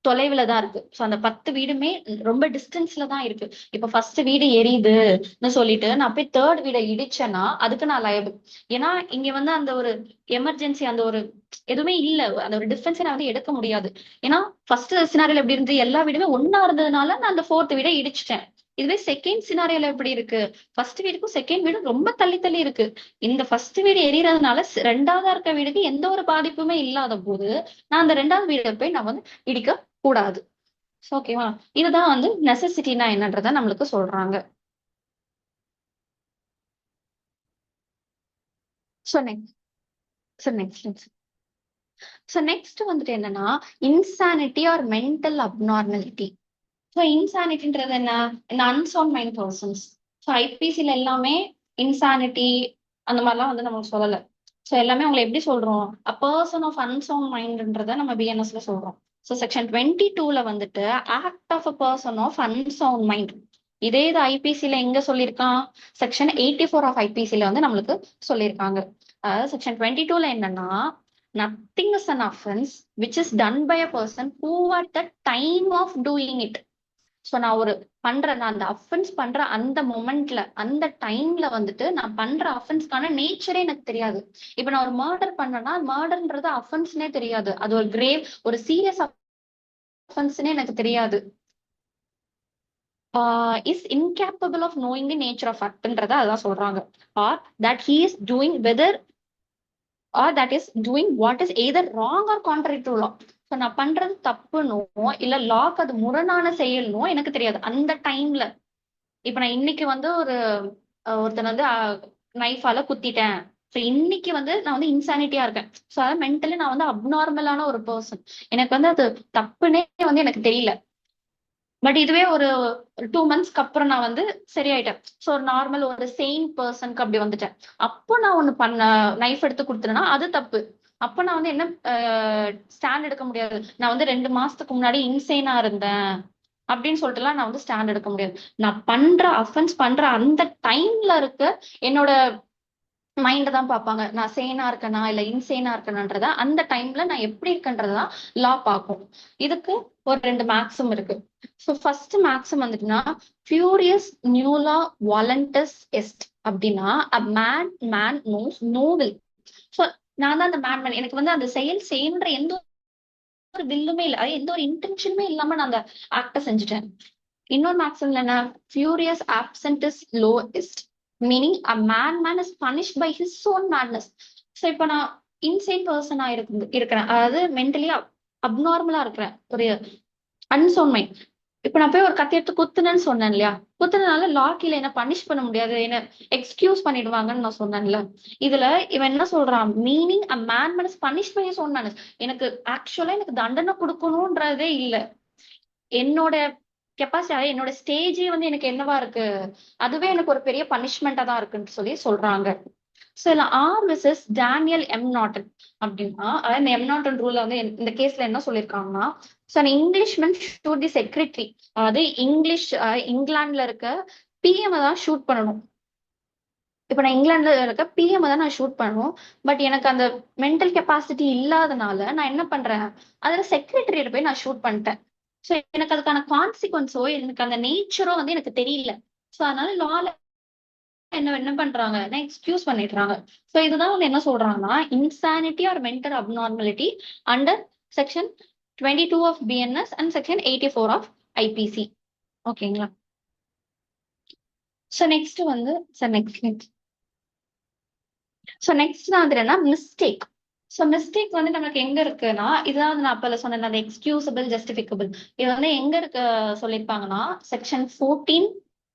தொலைவுல தான் இருக்கு. சோ அந்த 10 வீடுமே ரொம்ப டிஸ்டன்ஸ்ல தான் இருக்கு. இப்ப ஃபர்ஸ்ட் வீடு எரியுதுன்னு சொல்லிட்டு நான் போய் தேர்ட் வீடை இடிச்சேன்னா அதுக்கு நான் லயபிள். ஏன்னா இங்க வந்து அந்த ஒரு எமர்ஜென்சி அந்த ஒரு எதுவுமே இல்ல, அந்த ஒரு டிஃபென்ஸை நான் வந்து எடுக்க முடியாது. ஏன்னா ஃபர்ஸ்ட் சினாரியில எப்படி இருந்து எல்லா வீடுமே ஒன்னா இருந்ததுனால நான் அந்த ஃபோர்த் வீடை இடிச்சிட்டேன். இதுவே செகண்ட் சினாரியில எப்படி இருக்கு, ஃபர்ஸ்ட் வீடுக்கும் செகண்ட் வீடும் ரொம்ப தள்ளி தள்ளி இருக்கு. இந்த ஃபர்ஸ்ட் வீடு எரியறதுனால ரெண்டாவதா இருக்க வீடுக்கு எந்த ஒரு பாதிப்புமே இல்லாத போது நான் அந்த ரெண்டாவது வீடை போய் நான் வந்து இடிக்க கூடாது. ஓகேவா? இதுதான் வந்து நெசசிட்டினா என்னன்றத நம்மளுக்கு சொல்றாங்க. So next so next so next வந்துட்டு என்னன்னா, insanity or mental abnormality. So இன்சானிட்டின்றது என்ன, இந்த அன்சவுண்ட் மைண்ட் பர்சன்ஸ். ஸோ ஐபிசில எல்லாமே இன்சானிட்டி அந்த மாதிரிலாம் வந்து நமக்கு சொல்லலை. ஸோ எல்லாமே அவங்களை எப்படி சொல்றோம், அ பர்சன் ஆஃப் அன்சவுண்ட் மைண்ட்ன்றத நம்ம பிஎன்எஸ்ல சொல்றோம். ஸோ செக்ஷன் 22ல வந்துட்டு act of a person of unsound mind. இதே இது ஐபிசில எங்க சொல்லியிருக்கான், செக்ஷன் 84 ஆஃப் ஐபிசில வந்து நம்மளுக்கு சொல்லியிருக்காங்க. அதாவது செக்ஷன் 22ல என்னன்னா, nothing is an offence which is done by a person who at the time of doing it. So நான் நான் அந்த அஃபென்ஸ் பண்ற அந்த மொமெண்ட்ல அந்த டைம்ல வந்துட்டு நான் பண்ற அஃபென்ஸ்க்கான நேச்சரே எனக்கு தெரியாது. இப்ப நான் ஒரு மர்டர் பண்ணேன்னா மர்டர்ன்றது அஃபென்ஸ்னே தெரியாது, அது ஒரு கிரேவ் ஒரு சீரியஸ் அஃபென்ஸ்னே எனக்கு தெரியாது. Is incapable of knowing the nature of ஆக்ட்ன்றத அதான் சொல்றாங்க. Or that he is doing whether or that is doing what is either wrong or contrary to law. So நான் பண்றது தப்புனோ இல்ல லாக்கு அது முரணான செயல்னோ எனக்கு தெரியாது அந்த டைம்ல. இப்ப நான் இன்னைக்கு வந்து ஒருத்தன் வந்து நைஃபால குத்திட்டேன், ஸோ இன்னைக்கு வந்து நான் வந்து இன்சானிட்டியா இருக்கேன். ஸோ அதாவது மென்டலி நான் வந்து அப்நார்மலான ஒரு பர்சன். எனக்கு வந்து அது தப்புனே வந்து எனக்கு தெரியல. பட் இதுவே ஒரு 2 மந்த்ஸ்க்கு அப்புறம் நான் வந்து சரியாயிட்டேன். ஸோ ஒரு நார்மல் ஒரு செயின் பர்சனுக்கு அப்படி வந்துட்டேன். அப்போ நான் ஒண்ணு பண்ண நைஃப் எடுத்து கொடுத்துட்டேன்னா அது தப்பு. அப்ப நான் வந்து என்ன ஸ்டாண்ட் எடுக்க முடியாது. நான் வந்து 2 மாசத்துக்கு முன்னாடி இன்சேனா இருந்தேன் அப்படின்னு சொல்லிட்டுலாம் நான் வந்து ஸ்டாண்ட் எடுக்க முடியாது. நான் பண்ற அஃபென்ஸ் பண்ற அந்த டைம்ல இருக்க என்னோட மைண்ட் தான் பார்ப்பாங்க. நான் சேனா இருக்கேனா இல்ல இன்சேனா இருக்கேனான்றத அந்த டைம்ல நான் எப்படி இருக்கேன்றதான் லா பார்க்கும். இதுக்கு ஒரு 2 மேக்ஸிம் இருக்கு. ஸோ ஃபர்ஸ்ட் மேக்ஸிம் வந்துட்டுன்னா ஃபியூரியஸ் நியூலா வாலண்டஸ் எஸ்ட் அப்படின்னா a man man knows no will. So நான் தான் அந்த மேன் எனக்கு வந்து அந்த செயல் செய்யன்ற எந்த ஒரு வில்லுமே இல்லை, எந்த ஒரு இன்டென்ஷனுமே இல்லாம நான் அந்த ஆக்ட செஞ்சுட்டேன். இன்னொரு மேக்ஸிம்ல என்ன ஃபியூரியஸ் ஆப்சன்ட் லோஎஸ்ட் meaning a man is punished by his own madness. So இப்போ நான் இன்சேன் பர்சனா இருக்கிறேன், அதாவது மென்டலி அப்நார்மலா இருக்கிறேன், ஒரு அன்சோன் மைண்ட். இப்ப நான் போய் ஒரு கத்தி எடுத்து குத்துனேன்னு சொன்னேன் இல்லையா, குத்துனதுனால லா கீழ என்ன பனிஷ் பண்ண முடியாது, என்ன எக்ஸ்கியூஸ் பண்ணிடுவாங்கன்னு நான் சொன்னேன்ல. இதுல இவன் என்ன சொல்றான், meaning a man is punish by his own madness. எனக்கு ஆக்சுவலா எனக்கு தண்டனை கொடுக்கணும்ன்றதே இல்ல, என்னோட கெப்பாசிட்டி என்னோட ஸ்டேஜே வந்து எனக்கு என்னவா இருக்கு, அதுவே எனக்கு ஒரு பெரிய பனிஷ்மெண்டா தான் இருக்குன்னு சொல்றாங்க. சோ இதுல ஆர் விசஸ் டேனியல் எம் நாட்டன் அப்படின்னா, அதாவது இந்த எம் நாட்டன் ரூல்ல வந்து இந்த கேஸ்ல என்ன சொல்லியிருக்காங்கன்னா, ஸோ இங்கிலீஷ்மேன் ஷூட் தி செக்ரட்டரி, அதாவது இங்கிலாந்துல இருக்க பிஎம் தான் ஷூட் பண்ணணும். இப்ப நான் இங்கிலாந்துல இருக்க பிஎம் தான் நான் ஷூட் பண்ணணும். பட் எனக்கு அந்த மென்டல் கெப்பாசிட்டி இல்லாதனால நான் என்ன பண்றேன், அதுல செக்ரட்டரியில போய் நான் ஷூட் பண்ணிட்டேன். ஸோ எனக்கு அதுக்கான கான்சிக்வன்ஸோ எனக்கு அந்த நேச்சரோ வந்து எனக்கு தெரியல. ஸோ அதனால லால என்ன என்ன பண்றாங்க, எக்ஸ்கியூஸ் பண்ணிடுறாங்க. ஸோ இதுதான் வந்து என்ன சொல்றாங்கன்னா insanity or mental abnormality under section 22 of BNS and section 84 of IPC. ஓகேங்களா. ஸோ நெக்ஸ்ட் வந்து நெக்ஸ்ட் ஸோ நெக்ஸ்ட் தான் வந்து என்ன மிஸ்டேக். ஸோ மிஸ்டேக் வந்து நமக்கு எங்க இருக்குன்னா, இதுதான் வந்து நான் அப்பல சொன்னேன் அந்த எக்ஸ்கியூசபிள் ஜஸ்டிஃபிகபிள். இது வந்து எங்க இருக்க சொல்லியிருப்பாங்கன்னா செக்ஷன் 14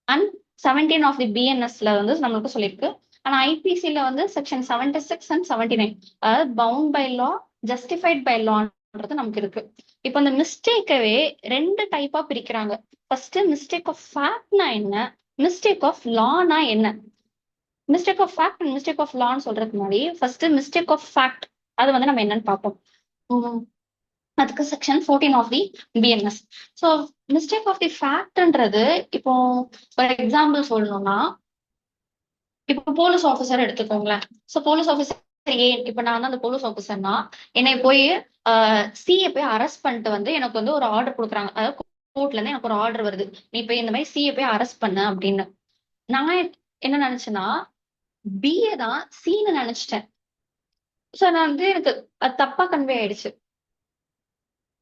அண்ட் 17 ஆஃப் தி பிஎன்எஸ்ல வந்து நம்மளுக்கு சொல்லியிருக்கு. ஆனா ஐபிசில வந்து செக்ஷன் 76 அண்ட் 79, அதாவது bound by law justified by லான்றது நமக்கு இருக்கு. இப்போ இந்த மிஸ்டேக்கவே 2 டைப்பா பிரிக்கிறாங்க. ஃபர்ஸ்ட் மிஸ்டேக் ஆஃப் ஃபேக்ட்னா என்ன, மிஸ்டேக் ஆஃப் லானா என்ன. Mistake of fact and mistake of லான்னு சொல்றதுக்கு முன்னாடி ஃபர்ஸ்ட் மிஸ்டேக் ஆஃப் ஃபேக்ட் அது வந்து நம்ம என்னன்னு பார்ப்போம். அதுக்கு section 14 of the BNS. So mistake of the ஃபேக்ட்ன்றது, இப்போ ஒரு எக்ஸாம்பிள் சொல்லணும்னா, இப்போ போலீஸ் ஆஃபீஸர் எடுத்துக்கோங்களேன். ஸோ போலீஸ் ஆஃபீஸர் இப்ப நான் வந்து அந்த போலீஸ் ஆஃபீஸர்னா என்னை போய் சிஏ போய் அரெஸ்ட் பண்ணிட்டு வந்து எனக்கு வந்து ஒரு ஆர்டர் கொடுக்குறாங்க, அதாவது கோர்ட்ல இருந்து எனக்கு ஒரு ஆர்டர் வருது, நீ போய் இந்த மாதிரி சிஏ போய் அரெஸ்ட் பண்ண அப்படின்னு. நான் என்ன நினைச்சேன்னா பிஏ தான் சீன்னு நினைச்சிட்டேன். சோ நான் வந்து எனக்கு அது தப்பா கன்வே ஆயிடுச்சு.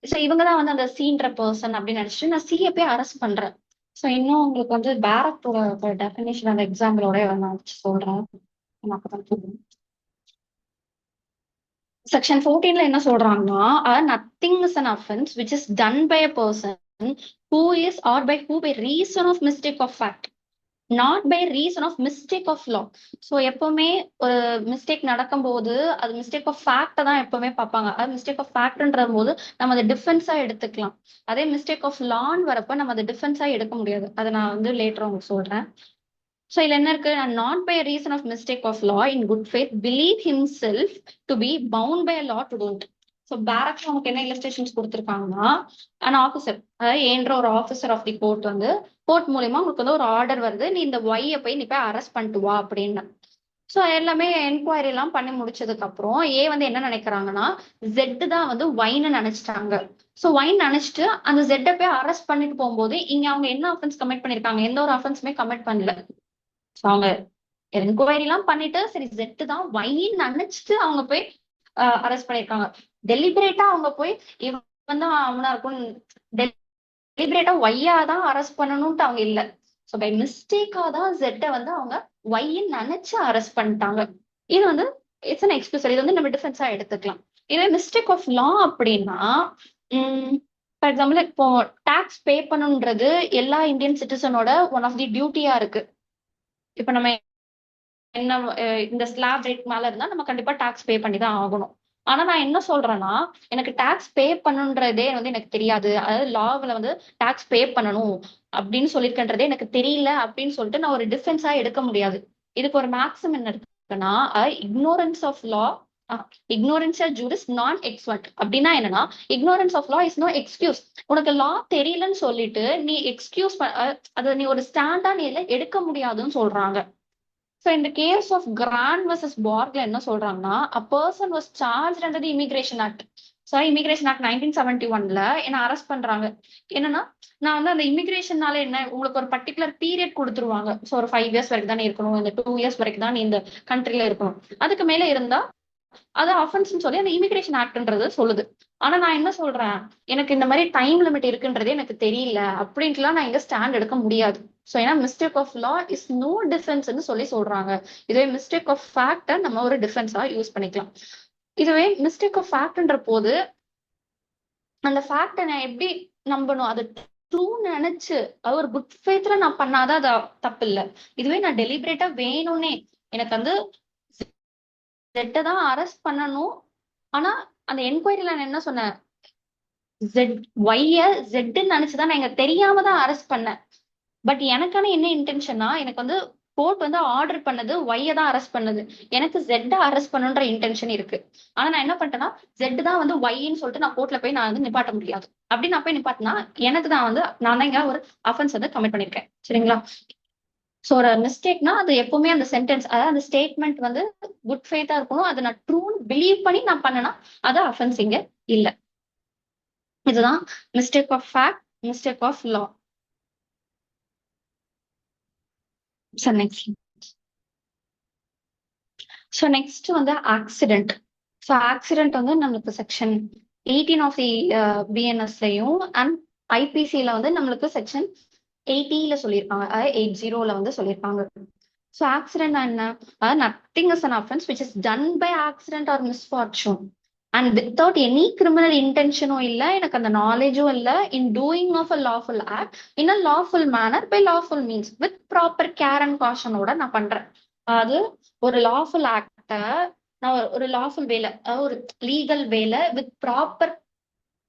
சோ இவங்கதான் வந்து அந்த சீன்ற பர்சன் அப்படின்னு நினைச்சிட்டு நான் சிஏ போய் அரெஸ்ட் பண்றேன். சோ இன்னும் உங்களுக்கு வந்து பேரக்டோட டெஃபினேஷன் அந்த எக்ஸாம்பிளோட நான் சொல்றேன். செக்ஷன் 14ல என்ன சொல்றாங்கன்னா, nothing is an offence which is done by a person who is or by who by reason of mistake of fact not by reason of mistake of law. So எப்பவுமே ஒரு mistake நடக்கும்போது அது mistake of ஃபேக்ட தான் எப்பவுமே பார்ப்பாங்க. அது mistake of ஃபேக்ட்ன்ற போது நம்ம அதை டிஃபென்ஸா எடுத்துக்கலாம். அதே மிஸ்டேக் ஆஃப் லான்னு வரப்ப நம்ம அதை டிஃபென்ஸா எடுக்க முடியாது. அதை நான் வந்து லேட்டர் உங்களுக்கு சொல்றேன். ஸோ இதுல என்ன இருக்கு, not by reason of mistake of law in good faith believe himself to be bound by law to don't. So பேரக்ட் நமக்கு என்ன இல்லஸ்ட்ரேஷன்ஸ் கொடுத்துருக்காங்கன்னா, அன் ஆஃபீஸர், அதாவது ஏன்ற ஒரு ஆஃபீஸர் ஆஃப் தி கோர்ட் வந்து கோர்ட் மூலியமா உங்களுக்கு வந்து ஒரு ஆர்டர் வருது, நீ இந்த ஒய்யை போய் நீ போய் அரெஸ்ட் பண்ணிட்டு வா அப்படின்னு. ஸோ எல்லாமே என்கொயரி எல்லாம் பண்ணி முடிச்சதுக்கு அப்புறம் ஏ வந்து என்ன நினைக்கிறாங்கன்னா ஜெட் தான் வந்து ஒய்னு நினைச்சிட்டாங்க. ஸோ ஒயின் நினைச்சிட்டு அந்த ஜெட்டை போய் அரெஸ்ட் பண்ணிட்டு போகும்போது இங்க அவங்க என்ன அஃபென்ஸ் கமிட் பண்ணிருக்காங்க, எந்த ஒரு அஃபென்ஸுமே கமிட் பண்ணல. அவங்க என்கொயரி எல்லாம் பண்ணிட்டு சரி ஜெட்டு தான் ஒயின்னு நினைச்சிட்டு அவங்க போய் அரெஸ்ட் பண்ணிருக்காங்க. டெலிபரேட்டா அவங்க போய் இவன் தான் அவனா இருக்கும், டெலிபரேட்டா ஒய்யா தான் அரெஸ்ட் பண்ணணும்ட்டு அவங்க இல்ல. ஸோ பை மிஸ்டேக்கா தான் ஜெட்டை வந்து அவங்க ஒய்ன்னு நினைச்சு அரெஸ்ட் பண்ணிட்டாங்க. இது வந்து இட்ஸ் அன் எக்ஸ்கியூஸ், இது வந்து நம்ம டிஃபென்ஸா எடுத்துக்கலாம். இதே மிஸ்டேக் ஆஃப் லா அப்படின்னா, ஃபார் எக்ஸாம்பிள் இப்போ டாக்ஸ் பே பண்ணணுன்றது எல்லா இந்தியன் சிட்டிசனோட ஒன் ஆஃப் தி டியூட்டியா இருக்கு. இப்ப நம்ம என்ன இந்த ஸ்லாப் ரேட் மேல இருந்தா நம்ம கண்டிப்பா டாக்ஸ் பே பண்ணி தான் ஆகணும். ஆனா நான் என்ன சொல்றேன்னா, எனக்கு டாக்ஸ் பே பண்ணுன்றதே வந்து எனக்கு தெரியாது. அதாவது லாவுல வந்து டாக்ஸ் பே பண்ணணும் அப்படின்னு சொல்லியிருக்கன்றதே எனக்கு தெரியல அப்படின்னு சொல்லிட்டு நான் ஒரு டிஃபென்ஸா எடுக்க முடியாது. இதுக்கு ஒரு மேக்ஸிம் என்ன இருக்குன்னா, இக்னோரன்ஸ் ஆஃப் லா இக்னோரன்ஸ் ஜூரிஸ் நான் எக்ஸ்பர்ட் அப்படின்னா என்னன்னா, ignorance of law is no excuse. உனக்கு லா தெரியலன்னு சொல்லிட்டு நீ எக்ஸ்கியூஸ் அதை நீ ஒரு ஸ்டாண்டா நீ எடுக்க முடியாதுன்னு சொல்றாங்க. So in the case of Grant versus Borg என்ன சொல்றாங்கன்னா, a person was charged under the Immigration Act. Immigration Act 1971ல என்ன அரெஸ்ட் பண்றாங்க. என்னன்னா, நான் வந்து அந்த இமிகிரேஷன்னால என்ன உங்களுக்கு ஒரு பர்டிகுலர் பீரியட் கொடுத்துருவாங்க. ஸோ ஒரு 5 இயர்ஸ் வரைக்கும் தான் இருக்கணும், இந்த 2 இயர்ஸ் வரைக்கும் தான் நீ இந்த கண்ட்ரில இருக்கணும். அதுக்கு மேல இருந்தா அது அஃபென்ஸ்னு சொல்லி அந்த இமிகிரேஷன் ஆக்ட்ன்றது சொல்லுது. ஆனா நான் என்ன சொல்றேன், எனக்கு இந்த மாதிரி டைம் லிமிட் இருக்குன்றதே எனக்கு தெரியல அப்படின்ட்டுலாம் நான் இங்க ஸ்டாண்ட் எடுக்க முடியாது. ஸோ ஏன்னா mistake of law is no டிஃபென்ஸ்ன்னு சொல்லி சொல்றாங்க. இதுவே மிஸ்டேக் ஆஃப் ஃபேக்டை நம்ம ஒரு டிஃபென்ஸா யூஸ் பண்ணிக்கலாம். இதுவே மிஸ்டேக் ஆஃப் ஃபேக்ட்ன்ற போது அந்த ஃபேக்டை நான் எப்படி நம்பணும், அது ட்ரூ நினைச்சு அது ஒரு குட் ஃபேத்ல நான் பண்ணாதான் அது தப்பு இல்லை. இதுவே நான் டெலிபரேட்டா வேணும்னே எனக்கு வந்து ஜெட்டை தான் அரெஸ்ட் பண்ணணும். ஆனா அந்த என்கொயரியில நான் என்ன சொன்னேன், ஜெட் ஒய்ய ஜெட்டுன்னு நினைச்சுதான் நான் எங்க தெரியாம தான் அரெஸ்ட் பண்ணேன். பட் எனக்கான என்ன இன்டென்ஷனா, எனக்கு வந்து கோர்ட் வந்து ஆர்டர் பண்ணது ஒய்ய தான் அரெஸ்ட் பண்ணது. எனக்கு ஜெட்ட அரெஸ்ட் பண்ணுன்ற இன்டென்ஷன் இருக்கு. ஆனா நான் என்ன பண்ணிட்டேன்னா, ஜெட் தான் வந்து ஒய்ன்னு சொல்லிட்டு நான் கோர்ட்ல போய் நான் வந்து நிப்பாட்ட முடியாது. அப்படி நான் போய் நிப்பாட்டினா எனக்கு தான் வந்து நான் தான் இங்க ஒரு அஃபென்ஸ் வந்து கமிட் பண்ணிருக்கேன். சரிங்களா? ஸோ ஒரு மிஸ்டேக்னா அது எப்பவுமே அந்த சென்டென்ஸ், அதாவது அந்த ஸ்டேட்மெண்ட் வந்து குட் ஃபேத்தா இருக்கணும். அதை நான் ட்ரூன்னு பிலீவ் பண்ணி நான் பண்ணனா அது அஃபென்ஸ் இங்க இல்ல. இதுதான் mistake of fact, mistake of law. So next next வந்து ஆக்சிடென்ட். ஸோ ஆக்சிடென்ட் வந்து நம்மளுக்கு செக்ஷன் 18 ஆஃப் தி பிஎன்எஸ்லயும் அண்ட் ஐபிசில வந்து நம்மளுக்கு செக்ஷன் 80ல சொல்லியிருக்காங்க, அதாவது 80ல வந்து சொல்லியிருக்காங்க. ஸோ ஆக்சிடென்ட் என்ன, அதாவது nothing is an offence which is done by accident or misfortune and without any criminal இன்டென்ஷனும் இல்ல, எனக்கு அந்த நாலேஜும் இல்ல, in doing of a lawful act in a lawful manner by lawful means with proper care and காஷனோட நான் பண்றேன். அது ஒரு லாஃபுல் ஆக்ட நான் ஒரு லாஃபுல் வேலை, ஒரு லீகல் வேலை வித் ப்ராப்பர்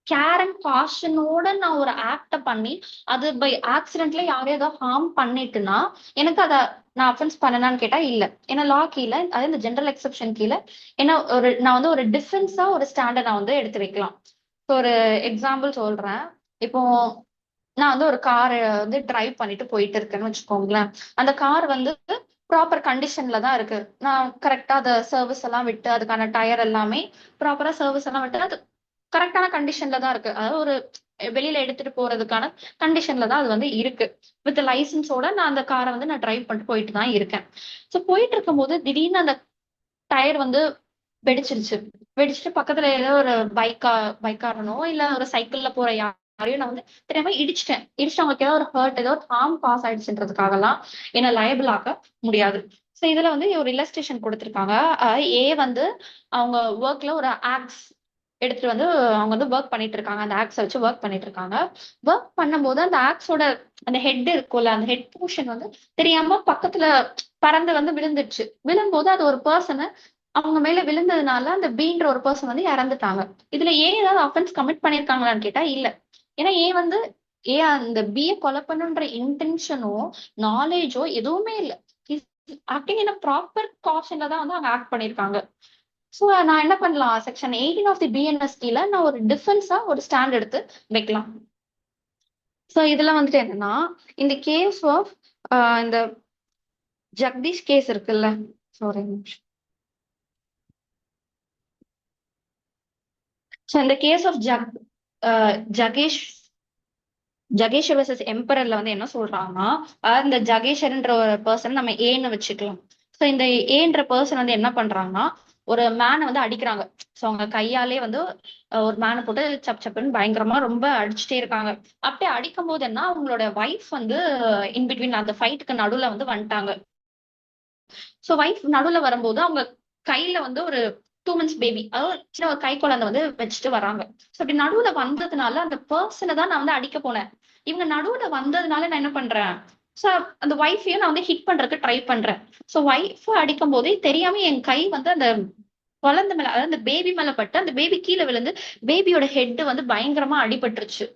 கேர் அண்ட் காஷனோட நான் ஒரு ஆக்ட பண்ணி அது பை ஆக்சிடென்ட்ல யாரையும் ஏதோ ஹார்ம் பண்ணிட்டுனா எனக்கு அதை நான் அஃபென்ஸ் பண்ணனான்னு கேட்டா இல்ல. ஏன்னா லா கீழே, அதாவது இந்த ஜெனரல் எக்ஸெப்ஷன் கீழே ஏன்னா நான் வந்து ஒரு டிஃபென்ஸா ஒரு ஸ்டாண்டை நான் வந்து எடுத்து வைக்கலாம். ஸோ ஒரு எக்ஸாம்பிள் சொல்றேன். இப்போ நான் வந்து ஒரு கார் வந்து டிரைவ் பண்ணிட்டு போயிட்டு இருக்கேன்னு வச்சுக்கோங்களேன். அந்த கார் வந்து ப்ராப்பர் கண்டிஷன்ல தான் இருக்கு. நான் கரெக்டா அதை சர்வீஸ் எல்லாம் விட்டு அதுக்கான டயர் எல்லாமே ப்ராப்பரா சர்வீஸ் எல்லாம் விட்டு அது கரெக்டான கண்டிஷன்ல தான் இருக்கு. அதாவது ஒரு வெளியில எடுத்துட்டு போறதுக்கான கண்டிஷன்ல தான் அது வந்து இருக்கு. வித் லைசன்ஸோட நான் அந்த காரை வந்து நான் டிரைவ் பண்ணிட்டு போயிட்டு தான் இருக்கேன். ஸோ போயிட்டு இருக்கும் போது திடீர்னு அந்த டயர் வந்து வெடிச்சிருச்சு. வெடிச்சுட்டு பக்கத்துல ஏதோ ஒரு பைக்காரனோ இல்ல ஒரு சைக்கிள்ல போற யாரையும் நான் வந்து தெரியாம இடிச்சுட்டு அவங்களுக்கு ஏதோ ஒரு ஹர்ட், ஏதோ ஒரு ஹார்ம் காஸ் ஆயிடுச்சுன்றதுக்காகலாம் என்ன லயபிள் ஆக்க முடியாது. ஸோ இதுல வந்து ஒரு இல்லஸ்ட்ரேஷன் கொடுத்துருக்காங்க. ஏ வந்து அவங்க ஒர்க்ல ஒரு ஆக்ஸ் எடுத்துட்டு வந்து அவங்க வந்து ஒர்க் பண்ணிட்டு இருக்காங்க. அந்த ஆக்ஸை வச்சு ஒர்க் பண்ணிட்டு இருக்காங்க. ஒர்க் பண்ணும்போது அந்த ஆக்ஸோட அந்த ஹெட் இருக்கும்ல, அந்த ஹெட் போர்ஷன் வந்து தெரியாம பக்கத்துல பறந்து வந்து விழுந்துருச்சு. விழும்போது அது ஒரு பர்சனை அவங்க மேல விழுந்ததுனால அந்த பீன்ற ஒரு பர்சன் வந்து இறந்துட்டாங்க. இதுல ஏதாவது அஃபென்ஸ் கமிட் பண்ணிருக்காங்களான்னு கேட்டா இல்ல. ஏன்னா வந்து அந்த பிஏ கொலை பண்ணுன்ற இன்டென்ஷனோ நாலேஜோ எதுவுமே இல்ல. ஆக்டிங் இன் ப்ராப்பர் காஷன்ல தான் வந்து அவங்க ஆக்ட் பண்ணிருக்காங்க. ஸோ நான் என்ன பண்ணலாம், செக்ஷன் 18 ஆஃப் தி பிஎன்எஸ் கீழ நான் ஒரு டிஃபென்ஸா ஒரு ஸ்டாண்ட் எடுத்து வைக்கலாம். ஸோ இதுல வந்துட்டு என்னன்னா, இந்த கேஸ் ஆஃப் இந்த ஜெகதீஷ் கேஸ் இருக்குல்ல, சாரி ஸோ இந்த கேஸ் ஆஃப் ஜகேஷ் ஜகேஷ் வர்சஸ் எம்பரர்ல வந்து என்ன சொல்றாங்கன்னா, இந்த ஜகேஷர்ன்ற ஒரு பர்சன் நம்ம ஏன்னு வச்சுக்கலாம். ஸோ இந்த ஏன்ற பர்சன் வந்து என்ன பண்றாங்கன்னா, ஒரு மேனை வந்து அடிக்கிறாங்க. ஸோ அவங்க கையாலே வந்து ஒரு மேனை போட்டு சப் சப்புன்னு பயங்கரமா ரொம்ப அடிச்சுட்டே இருக்காங்க. அப்படியே அடிக்கும் போது என்ன, அவங்களோட ஒய்ஃப் வந்து இன்பிட்வீன் அந்த ஃபைட்டுக்கு நடுவுல வந்து வந்துட்டாங்க. ஸோ ஒய்ஃப் நடுவுல வரும்போது அவங்க கையில வந்து ஒரு 2 months பேபி, அதாவது சின்ன ஒரு கை குழந்தை வந்து வச்சுட்டு வராங்க. ஸோ அப்படி நடுவுல வந்ததுனால அந்த பர்சனை தான் நான் வந்து அடிக்க போனேன். இவங்க நடுவுல வந்ததுனால நான் என்ன பண்றேன், ஸோ அந்த ஒய்ஃபையும் நான் வந்து ஹிட் பண்றதுக்கு ட்ரை பண்றேன். ஸோ ஒய்ஃப் அடிக்கும் போதே தெரியாம என் கை வந்து அந்த குழந்தை மேல, அதாவது அந்த பேபி மேல பட்டு அந்த பேபி கீழே விழுந்து பேபியோட ஹெட் வந்து பயங்கரமா அடிபட்டுருச்சு.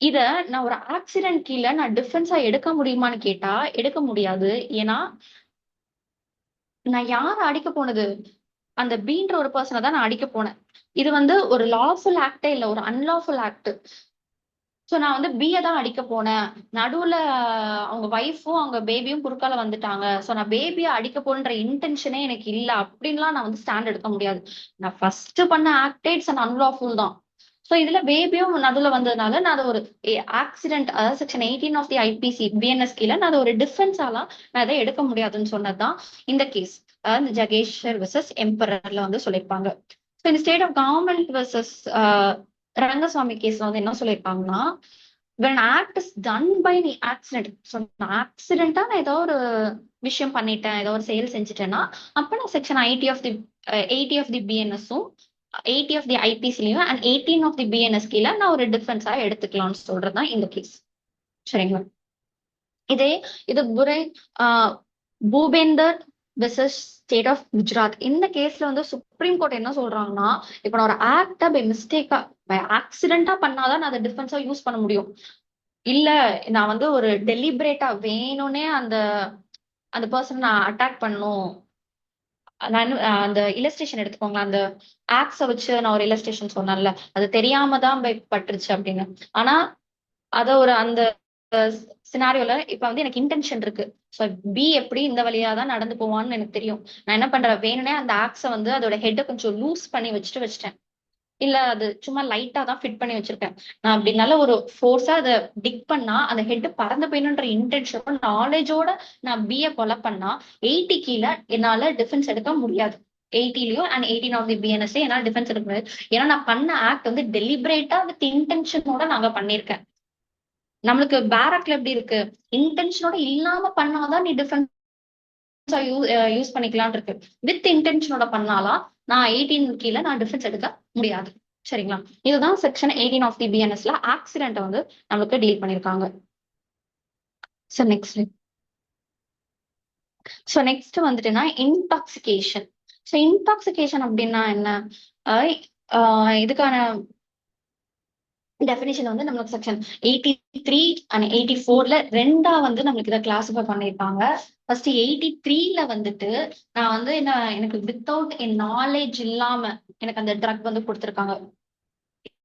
இத நான் ஒரு ஆக்சிடென்ட் கீழ நான் டிஃபென்ஸா எடுக்க முடியுமான்னு கேட்டா எடுக்க முடியாது. ஏன்னா நான் யார அடிக்க போனது? அந்த பீன்ற ஒரு பர்சன தான் நான் அடிக்க போனேன். இது வந்து ஒரு லாஃபுல் ஆக்ட்டே இல்ல. ஒரு அன்லாஃபுல் ஆக்ட். சோ நான் வந்து பிய தான் அடிக்க போனேன். நடுவுல அவங்க ஒய்ஃபும் அவங்க பேபியும் குறுக்கால வந்துட்டாங்க. சோ நான் பேபிய அடிக்க போன்ற இன்டென்ஷனே எனக்கு இல்ல. அப்படின்லாம் நான் வந்து ஸ்டாண்ட் எடுக்க முடியாது. நான் ஃபர்ஸ்ட் பண்ண ஆக்டே இட்ஸ் அன் அன்லாஃபுல் தான். சோ இதுல பேபியும் நடுவுல வந்ததுனால நான் அது ஒரு ஆக்சிடென்ட், அதாவது section 18 of the IPC BNS கீழ நான் அதை ஒரு டிஃபென்ஸாலாம் நான் அதை எடுக்க முடியாதுன்னு சொன்னதுதான் இந்த கேஸ். அதாவது ஜகேஷ்வர் வெர்சஸ் எம்பரர்ல வந்து சொல்லியிருப்பாங்க. ஸோ இந்த state of government versus Rangaswamy கேஸ்ல வந்து என்ன சொல்லியிருப்பாங்கன்னா, when act is done by the accident, so ஆக்சிடென்ட்டா நான் ஏதோ ஒரு விஷயம் பண்ணிட்டேன், ஏதோ ஒரு செயல் செஞ்சுட்டேன்னா, அப்ப நான் செக்ஷன் 80 ஆஃப் தி பிஎன்எஸும் 80 ஆஃப் தி ஐபிசிலையும் அண்ட் 18 ஆஃப் தி பிஎன்எஸ் கீழ நான் ஒரு டிஃபென்ஸா எடுத்துக்கலாம்னு சொல்றதுதான் இந்த கேஸ். சரிங்களா? இதே இது Bhupinder versus state of Gujarat. இந்த கேஸ்ல வந்து சுப்ரீம் கோர்ட் என்ன சொல்றாங்கன்னா, இப்ப நான் ஒரு ஆக்டா பை மிஸ்டேக்கா பை ஆக்சிடென்டா பண்ணாதான் நான் அதை டிஃபென்ஸா யூஸ் பண்ண முடியும். இல்ல நான் வந்து ஒரு டெலிபரேட்டா வேணும்னே அந்த அந்த பர்சன் நான் அட்டாக் பண்ணும். நான் அந்த இல்லஸ்ட்ரேஷன் எடுத்துக்கோங்களேன். அந்த ஆக்ஸ வச்சு நான் ஒரு இல்லஸ்ட்ரேஷன் சொன்னேன்ல, அது தெரியாம தான் பட்டுருச்சு அப்படின்னு. ஆனா அத ஒரு அந்த சினாரியோல இப்ப வந்து எனக்கு இன்டென்ஷன் இருக்கு. சோ பி எப்படி இந்த வழியா தான் நடந்து போவான்னு எனக்கு தெரியும். நான் என்ன பண்றேன், வேணும்னே அந்த ஆக்ஸ வந்து அதோட ஹெட்டை கொஞ்சம் லூஸ் பண்ணி வச்சுட்டேன். இல்ல அது சும்மா லைட்டா தான் ஃபிட் பண்ணி வச்சிருக்கேன். நான் அப்படினால ஒரு ஃபோர்ஸா அதை டிக் பண்ணா அந்த ஹெட் பறந்து போயணுன்ற இன்டென்ஷனோட நாலேஜோட நான் பிஏ கொலை பண்ணா 80 கீழே என்னால டிஃபென்ஸ் எடுக்க முடியாது. 80லயும் அண்ட் 18 ஆஃப் தி பிஎன்எஸ் என்னால டிஃபென்ஸ் எடுக்க முடியாது. ஏன்னா நான் பண்ண ஆக்ட் வந்து டெலிபரேட்டா வித் இன்டென்ஷனோட நாங்க பண்ணிருக்கேன். நம்மளுக்கு பேரக்ல எப்படி இருக்கு, இன்டென்ஷனோட இல்லாம பண்ணாதான் நீ டிஃபென்ஸா யூஸ் பண்ணிக்கலாம்னு இருக்கு. வித் இன்டென்ஷனோட பண்ணாலாம் நான் 18 கீழே நான் டிஃபென்ஸ் எடுக்க முடியாது. சரிங்களா? இதுதான் செக்ஷன் 18 ஆஃப் தி பிஎன்எஸ்ல ஆக்சிடென்ட் வந்து நமக்கு டீல் பண்ணிருக்காங்க. சோ நெக்ஸ்ட் வந்துட்டுன்னா இன்டாக்சிகேஷன். சோ இன்டாக்சிகேஷன் அப்படின்னா என்ன? இதுக்கான டெஃபினிஷன் வந்து நம்மளுக்கு செக்ஷன் 83 அண்ட் 84ல ரெண்டா வந்து நம்மளுக்கு இதை கிளாசிஃபை பண்ணிருப்பாங்க. ஃபர்ஸ்ட் 83ல வந்துட்டு நான் வந்து என்ன, எனக்கு வித்தவுட் என் நாலேஜ் இல்லாம எனக்கு அந்த ட்ரக் வந்து கொடுத்துருக்காங்க.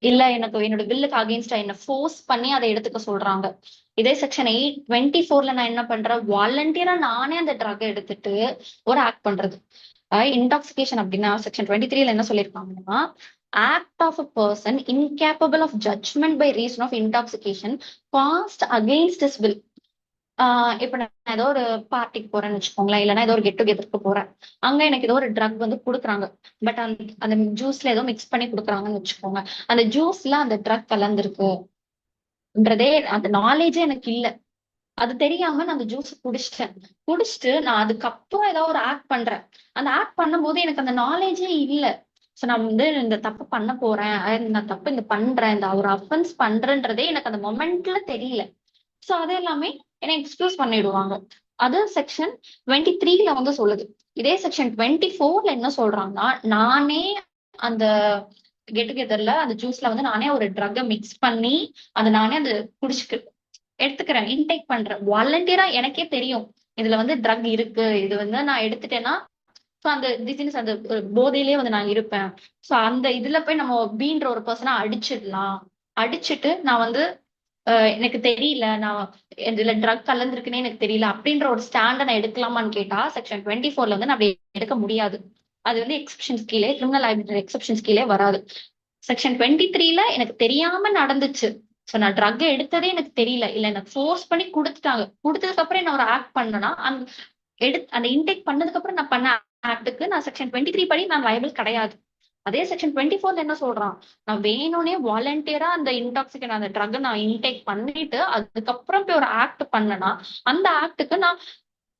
இல்ல எனக்கு என்னோட வில்லுக்கு அகேன்ஸ்டா என்ன ஃபோர்ஸ் பண்ணி அதை எடுத்துக்க சொல்றாங்க. இதே செக்ஷன் 24ல நான் என்ன பண்றேன், வாலண்டியரா நானே அந்த ட்ரக் எடுத்துட்டு ஒரு ஆக்ட் பண்றது. இன்டாக்சிகேஷன் அப்படின்னா செக்ஷன் 23ல என்ன சொல்லியிருக்காங்கன்னா, act of a person incapable of judgment by reason of intoxication caused against his will. இப்ப நான் ஏதோ ஒரு பார்ட்டிக்கு போறேன்னு வச்சுக்கோங்களேன், இல்லைன்னா ஏதோ ஒரு கெட் டுகெதருக்கு போறேன். அங்க எனக்கு ஏதோ ஒரு ட்ரக் வந்து கொடுக்குறாங்க. பட் அந்த ஜூஸ்ல ஏதோ மிக்ஸ் பண்ணி கொடுக்குறாங்கன்னு வச்சுக்கோங்க. அந்த ஜூஸ்ல அந்த ட்ரக் கலந்துருக்குன்றதே அந்த நாலேஜே எனக்கு இல்ல. அது தெரியாம நான் அந்த ஜூஸ் குடிச்சிட்டு நான் அதுக்கப்புறம் ஏதாவது ஒரு ஆக்ட் பண்றேன். அந்த ஆக்ட் பண்ணும்போது எனக்கு அந்த நாலேஜே இல்ல. சோ நான் வந்து இந்த தப்பு பண்ண போறேன், நான் தப்பு இந்த பண்றேன், இந்த ஒரு அஃபென்ஸ் பண்றேன்றதே எனக்கு அந்த மொமெண்ட்ல தெரியல. சோ அது எல்லாமே என்ன எக்ஸ்கியூஸ் பண்ணிடுவாங்க. அது செக்ஷன் 23ல வந்து சொல்லுது. இதே செக்ஷன் 24ல என்ன சொல்றாங்கன்னா, நானே அந்த கெட் டுகெதர்ல அந்த ஜூஸ்ல வந்து நானே ஒரு ட்ரக்கை மிக்ஸ் பண்ணி அதை நானே அது குடிச்சுக்கு எடுத்துக்கிறேன், இன்டேக் பண்றேன். வாலண்டியரா எனக்கே தெரியும் இதுல வந்து ட்ரக் இருக்கு, இது வந்து நான் எடுத்துட்டேன்னா சோ அந்த டிசீஸ் அந்த போதையிலேயே வந்து நான் இருப்பேன். சோ அந்த இதுல போய் நம்ம பீன்ற ஒரு பர்சனா அடிச்சிடலாம். அடிச்சுட்டு நான் வந்து எனக்கு தெரியல, நான் இதுல ட்ரக் கலந்துருக்குன்னே எனக்கு தெரியல அப்படின்ற ஒரு ஸ்டாண்ட நான் எடுக்கலாமான்னு கேட்டா செக்ஷன் 24ல வந்து நான் அப்படி எடுக்க முடியாது. அது வந்து எக்ஸப்ஷன்ஸ் கீழே, கிரிமினல் லைபிலிட்டி எக்ஸப்ஷன்ஸ் கீழே வராது. செக்ஷன் 23ல எனக்கு தெரியாம நடந்துச்சு. சோ நான் ட்ரக் எடுத்ததே எனக்கு தெரியல, இல்ல எனக்கு ஃபோர்ஸ் பண்ணி கொடுத்துட்டாங்க. கொடுத்ததுக்கு அப்புறம் என்ன ஒரு ஆக்ட் பண்ணனா அந்த இன்டேக் பண்ணதுக்கு அப்புறம் நான் பண்ண ஆக்டுக்கு நான் செக்ஷன் 23 படி நான் லைபிள் கிடையாது. அதே செக்ஷன் 24ல என்ன சொல்றான், நான் வேணும்னே வாலண்டியரா அந்த இன்டாக்சிகன் அந்த ட்ரக் நான் இன்டேக் பண்ணிட்டு அதுக்கப்புறம் போய் ஒரு ஆக்ட் பண்ணனா அந்த ஆக்டுக்கு நான்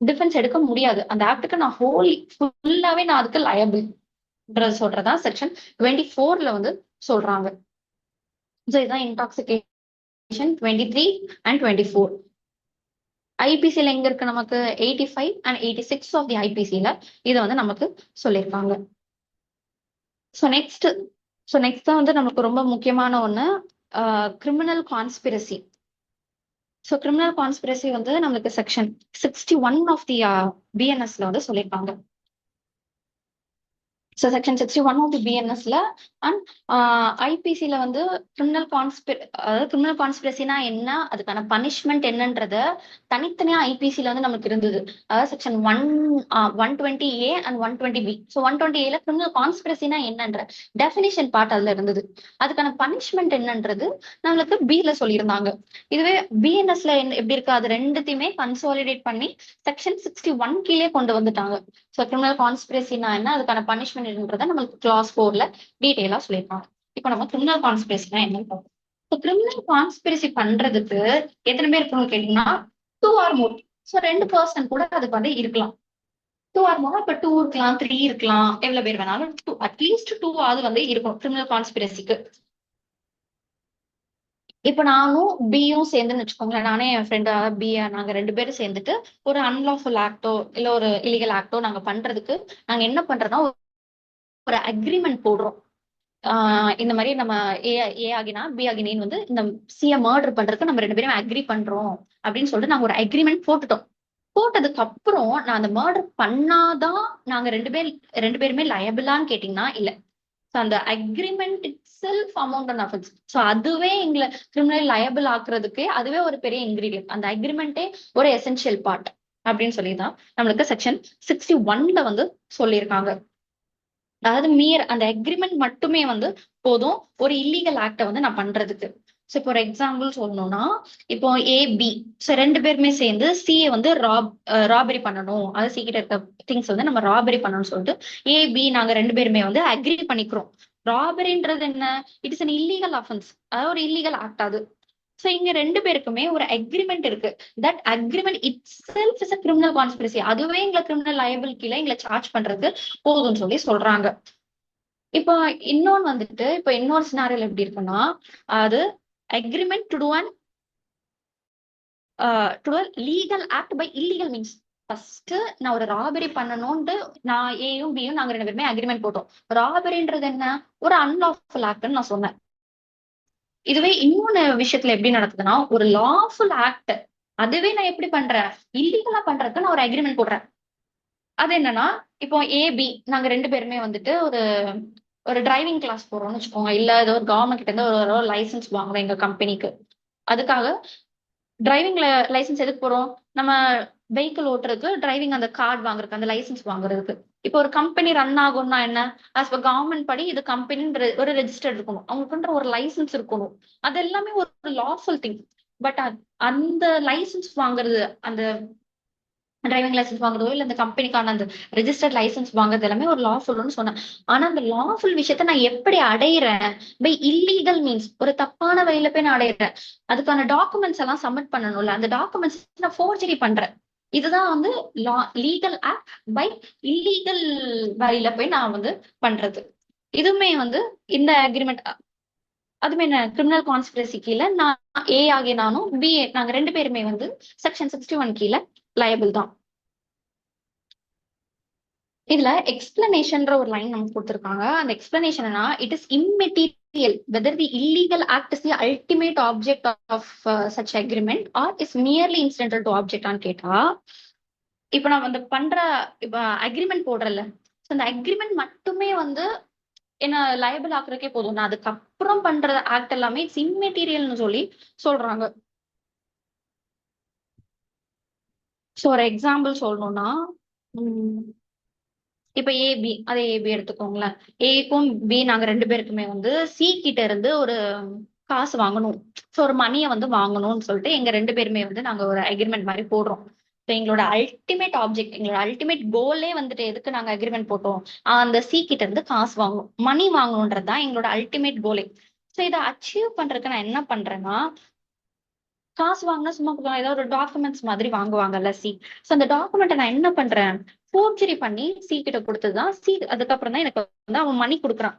டிஃபென்ஸ் எடுக்க முடியாது. அந்த ஆக்டுக்கு நான் ஃபுல்லாவே நான் அதுக்கு லயபிள் சொல்றதான் செக்ஷன் 24ல வந்து சொல்றாங்க. இதுதான் இன்டாக்சிகேஷன் 23 and 24. ஐபிசில எங்க இருக்கு நமக்கு 85 அண்ட் 86 ஆஃப் தி ஐபிசில இதை வந்து நமக்கு சொல்லியிருக்காங்க. ஸோ நெக்ஸ்ட் தான் வந்து நமக்கு ரொம்ப முக்கியமான ஒண்ணு, criminal conspiracy. So criminal conspiracy வந்து நம்மளுக்கு செக்ஷன் 61 ஆஃப் தி பிஎன்எஸ்ல வந்து சொல்லியிருக்காங்க. ஸோ செக்ஷன் 61 ஆஃப் தி பிஎன்எஸ்ல அண்ட் ஐபிசில வந்து கிரிமினல் கான்ஸ்பிரசினா என்ன, அதுக்கான பனிஷ்மெண்ட் என்னன்றத தனித்தனியா ஐபிசில வந்து நமக்கு இருந்தது. அதாவது section 120A and 120B. So 120Aல கிரிமினல் கான்ஸ்பிரசினா என்னன்ற டெஃபினிஷன் பார்ட் அதுல இருந்தது. அதுக்கான பனிஷ்மெண்ட் என்னன்றது நம்மளுக்கு பில சொல்லியிருந்தாங்க. இதுவே பிஎன்எஸ்ல எப்படி இருக்கு, அது ரெண்டுத்தையுமே கன்சாலிடேட் பண்ணி செக்ஷன் 61 கீழே கொண்டு வந்துட்டாங்க. ஸோ கிரிமினல் கான்ஸ்பிரசினா என்ன, அதுக்கான பனிஷ்மெண்ட் என்னன்றதை நம்மளுக்கு கிளாஸ் 4ல டீடைலா சொல்லியிருப்பாங்க. இப்போ நம்ம கிரிமினல் கான்ஸ்பிரசினா என்னன்னு பார்ப்போம். இப்போ கிரிமினல் கான்ஸ்பிரசி பண்றதுக்கு எத்தனை பேர் இருக்கணும்னு கேட்டீங்கன்னா 2 or more. ஸோ 2% கூட அதுக்கு வந்து இருக்கலாம். 2 or more, இப்போ 2 இருக்கலாம், 3 இருக்கலாம், எவ்வளவு பேர் வேணாலும் அட்லீஸ்ட் 2 அது வந்து இருக்கும் கிரிமினல் கான்ஸ்பிரசிக்கு. இப்ப நானும் பியும் சேர்ந்துன்னு வச்சுக்கோங்களேன், நானே என் ஃப்ரெண்டு பி, நாங்க 2 பேரும் சேர்ந்துட்டு ஒரு அன்லாஃபுல் ஆக்டோ இல்ல ஒரு இல்லீகல் ஆக்டோ நாங்க பண்றதுக்கு நாங்க என்ன பண்றோம்னா ஒரு அக்ரிமெண்ட் போடுறோம். இந்த மாதிரி நம்ம ஏ ஆகினா பி ஆகினேன்னு வந்து இந்த சிய மர்டர் பண்றதுக்கு நம்ம 2 பேரும் அக்ரி பண்றோம் அப்படின்னு சொல்லிட்டு நாங்க ஒரு அக்ரிமெண்ட் போட்டுட்டோம். போட்டதுக்கு அப்புறம் நான் அந்த மர்டர் பண்ணாதான் நாங்க 2 பேருமே லயபிளான்னு கேட்டீங்கன்னா இல்ல. அந்த agreement it self amount and offence. So அதுவே எங்களை கிரிமினல் லயபிள் ஆக்குறதுக்கு அதுவே ஒரு பெரிய இன்கிரீடியன்ட். அந்த அக்ரிமெண்டே ஒரு எசென்சியல் பார்ட் அப்படின்னு சொல்லிதான் நம்மளுக்கு செக்ஷன் 61ல வந்து சொல்லியிருக்காங்க. அதாவது அந்த அக்ரிமெண்ட் மட்டுமே வந்து போதும் ஒரு இல்லீகல் ஆக்டை வந்து நான் பண்றதுக்கு. ஸோ இப்போ ஒரு எக்ஸாம்பிள் சொல்லணும்னா, இப்போ ஏபி ஸோ 2 பேருமே சேர்ந்து சிஏ வந்து ராபரி பண்ணணும், அது சி கிட்ட இருக்க திங்ஸ் வந்து நம்ம ராபரி பண்ணணும்னு சொல்லிட்டு ஏபி நாங்க 2 பேருமே வந்து அக்ரி பண்ணிக்கிறோம். ராபரின்றது என்ன, it is an illegal offence, அதாவது ஒரு இல்லீகல் ஆக்ட் அது. ஸோ இங்க 2 பேருக்குமே ஒரு அக்ரிமெண்ட் இருக்கு. That agreement it self is a criminal conspiracy. அதுவே எங்களை கிரிமினல் லயபிள் கீழே எங்களை சார்ஜ் பண்றது போதும்னு சொல்லி சொல்றாங்க. இப்போ இன்னொன்னு வந்துட்டு இப்போ இன்னொரு சினாரியல் எப்படி இருக்குன்னா, அது agreement to legal act by illegal means. First நான் ஒரு ராபரி பண்ணணும்ட்டு நான் ஏயும் பியும் நாங்க 2 பேருமே அக்ரிமெண்ட் போட்டோம். ராபரின்றது என்ன, ஒரு அன்லாஃபுல் ஆக்ட்னு நான் சொன்னேன். இதுவே இன்னொன்னு விஷயத்துல எப்படி நடக்குதுன்னா, ஒரு லாஃபுல் ஆக்ட் அதுவே நான் எப்படி பண்றேன், இல்லீகலா பண்றதுக்கு நான் ஒரு அக்ரிமெண்ட் போடுறேன். அது என்னன்னா, இப்போ ஏபி நாங்க 2 பேருமே வந்துட்டு ஒரு டிரைவிங் கிளாஸ் போறோம்னு வச்சுக்கோங்க, இல்ல ஏதோ ஒரு கவர்மெண்ட் கிட்ட இருந்து ஒரு லைசன்ஸ் வாங்குறோம் எங்க கம்பெனிக்கு. அதுக்காக டிரைவிங் லைசன்ஸ் எதுக்கு போறோம், நம்ம வெஹிக்கிள் ஓட்டுறதுக்கு, டிரைவிங் அந்த கார்டு வாங்குறதுக்கு, அந்த லைசன்ஸ் வாங்குறதுக்கு. இப்போ ஒரு கம்பெனி ரன் ஆகும்னா என்ன, ஆஸ் பர் கவர்மெண்ட் படி இது கம்பெனின்ற ஒரு ரெஜிஸ்டர் இருக்கணும், அவங்களுக்குன்ற ஒரு லைசன்ஸ் இருக்கணும். அது எல்லாமே ஒரு லாஃபுல் திங். பட் அந்த லைசன்ஸ் வாங்குறது, அந்த டிரைவிங் லைசன்ஸ் வாங்குறதோ இல்ல இந்த கம்பெனிக்கான அந்த ரெஜிஸ்டர்ட் லைசன்ஸ் வாங்குறது எல்லாமே ஒரு லாஃபுல்னு சொன்னேன். ஆனா அந்த லாஃபுல் விஷயத்த நான் எப்படி அடையிறேன், பை இல்லீகல் மீன்ஸ், ஒரு தப்பான வழியில போய் நான் அடையிறேன். அதுக்கான டாக்குமெண்ட்ஸ் எல்லாம் சப்மிட் பண்ணணும்ல, அந்த டாக்குமெண்ட்ஸ் நான் ஃபோர்ஜரி பண்றேன். இதுதான் வந்து லீகல் ஆக்ட் பை இல்லீகல் வழியில போய் நான் வந்து பண்றது. இதுவுமே வந்து இந்த அக்ரிமெண்ட், அதுமே என்ன கிரிமினல் கான்ஸ்பிரசி கீழே நான் ஏ ஆகிய நானும் பி நாங்க 2 பேருமே வந்து செக்ஷன் 61 கீழே லயபிள் தான். இதுல எக்ஸ்பிளனேஷன்ற ஒரு லைன் நமக்கு கொடுத்திருக்காங்க. அந்த explanation it is immaterial whether the illegal act is the ultimate object of such agreement or is merely incidental to object ஆன்னு கேட்டா, இப்ப நான் வந்து இப்ப அக்ரிமெண்ட் போடுறல, அந்த அக்ரிமெண்ட் மட்டுமே வந்து என்ன லயபிள் ஆக்குறதுக்கே போதும். நான் அதுக்கப்புறம் பண்ற ஆக்ட் எல்லாமே இட்ஸ் இம்மெட்டீரியல்னு சொல்லி சொல்றாங்க. ஸோ ஒரு எக்ஸாம்பிள் சொல்லணும்னா, இப்ப ஏபி அதே ஏபி எடுத்துக்கோங்களேன். ஏக்கும் பி நாங்க 2 பேருக்குமே வந்து சி கிட்ட இருந்து ஒரு காசு வாங்கணும், ஸோ ஒரு மணியை வந்து வாங்கணும்னு சொல்லிட்டு எங்க 2 பேருமே வந்து நாங்க ஒரு அக்ரிமெண்ட் மாதிரி போடுறோம். ஸோ எங்களோட அல்டிமேட் ஆப்ஜெக்ட், எங்களோட அல்டிமேட் கோலே வந்துட்டு எதுக்கு நாங்க அக்ரிமெண்ட் போட்டோம், அந்த சி கிட்ட இருந்து காசு வாங்கணும், மணி வாங்கணும்ன்றதுதான் எங்களோட அல்டிமேட் கோலே. ஸோ இதை அச்சீவ் பண்றதுக்கு நான் என்ன பண்றேன்னா, காசு வாங்கினா சும்மா ஏதாவது ஒரு டாக்குமெண்ட்ஸ் மாதிரி வாங்குவாங்கல்ல சி, ஸோ அந்த டாக்குமெண்ட்டை நான் என்ன பண்றேன், ஃபோர்ஜரி பண்ணி சி கிட்ட கொடுத்ததுதான். சி அதுக்கப்புறம் தான் எனக்கு வந்து அவன் மணி கொடுக்குறான்.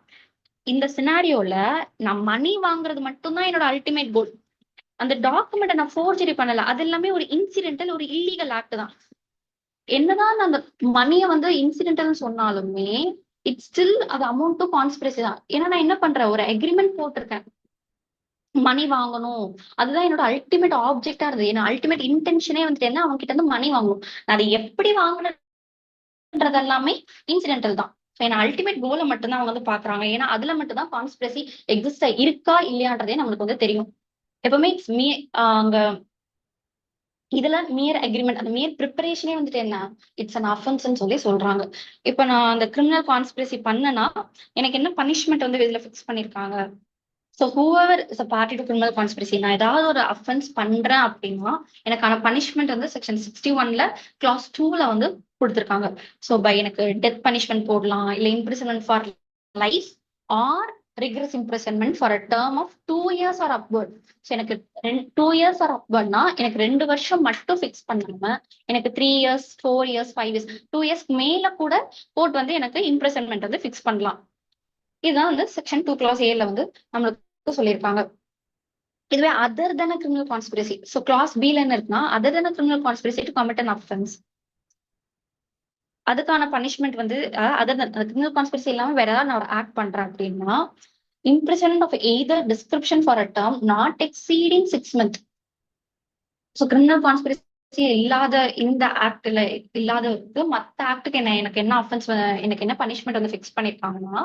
இந்த சினாரியோல நான் மணி வாங்குறது மட்டும்தான் என்னோட அல்டிமேட் கோல். அந்த டாக்குமெண்ட்டை நான் ஃபோர்ஜரி பண்ணல. அது எல்லாமே ஒரு இன்சிடென்டல், ஒரு இல்லீகல் ஆக்ட் தான். என்னதான் அந்த மணியை வந்து இன்சிடென்டல் சொன்னாலுமே இட்ஸ் ஸ்டில் அது அமௌண்ட் டு கான்ஸ்பிரசி தான். ஏன்னா நான் என்ன பண்றேன், ஒரு அக்ரிமெண்ட் போட்டிருக்கேன், மணி வாங்கணும். அதுதான் என்னோட அல்டிமேட் ஆப்ஜெக்டா இருந்தது. என்ன அல்டிமேட் இன்டென்ஷனே வந்துட்டு என்ன, அவங்க கிட்ட இருந்து மணி வாங்கணும். நான் அதை எப்படி வாங்கினது எல்லாமே இன்சிடென்டல் தான். ஏன்னா அல்டிமேட் கோலை மட்டும்தான் அவங்க வந்து பாக்குறாங்க. ஏன்னா அதுல மட்டும் தான் கான்ஸ்பிரசி எக்ஸிஸ்ட் இருக்கா இல்லையான்றதே நம்மளுக்கு வந்து தெரியும். எப்பவுமே இட்ஸ் மீ அங்க இதுல மியர் அக்ரிமெண்ட், அந்த மியர் ப்ரிப்பரேஷனே வந்துட்டு என்ன, இட்ஸ் அன் அஃபென்ஸ்ன்னு சொல்லி சொல்றாங்க. இப்ப நான் அந்த கிரிமினல் கான்ஸ்பிரசி பண்ணனா எனக்கு என்ன பனிஷ்மெண்ட் வந்து இதுல ஃபிக்ஸ் பண்ணிருக்காங்க. So whoever is a party to criminal conspiracy, நான் ஏதாவது ஒரு அஃபென்ஸ் பண்றேன் அப்படின்னா எனக்கான பனிஷ்மெண்ட் வந்து செக்ஷன் 61 கிளாஸ் 2 வந்து கொடுத்துருக்காங்க. ஸோ பை எனக்கு டெத் பனிஷ்மெண்ட் போடலாம், இல்லை imprisonment for life or rigorous imprisonment for a term of 2 years or upward. So எனக்கு 2 years ஆர் அப்வர்ட்னா எனக்கு 2 வருஷம் மட்டும் ஃபிக்ஸ் பண்ணாம எனக்கு 3 years 4 years 5 years 2 years மேல கூட கோர்ட் வந்து எனக்கு இம்ப்ரிசன்மெண்ட் வந்து ஃபிக்ஸ் பண்ணலாம். இதுதான் வந்து செக்ஷன் 2 கிளாஸ் ஏல வந்து நம்மளுக்கு சொல்லியிருக்காங்க. இதுவே அதர் தென் கிரிமினல் கான்ஸ்பிரசி, ஸோ கிளாஸ் பில என்ன இருக்குன்னா other then criminal conspiracy to commit an offence, அதுக்கான பனிஷ்மெண்ட் வந்து அதர் தென் கிரிமினல் கான்ஸ்பிரசி இல்லாம வேற ஏதாவது நான் ஆக்ட் பண்றேன் அப்படின்னா imprisonment of either description for a term not exceeding 6 months. So criminal conspiracy இல்லாத இந்த ஆக்ட்ல இல்லாததுக்கு மத்த ஆக்டுக்கு என்ன, எனக்கு என்ன அஃபென்ஸ், எனக்கு என்ன பனிஷ்மெண்ட் வந்து ஃபிக்ஸ் பண்ணிருக்காங்கன்னா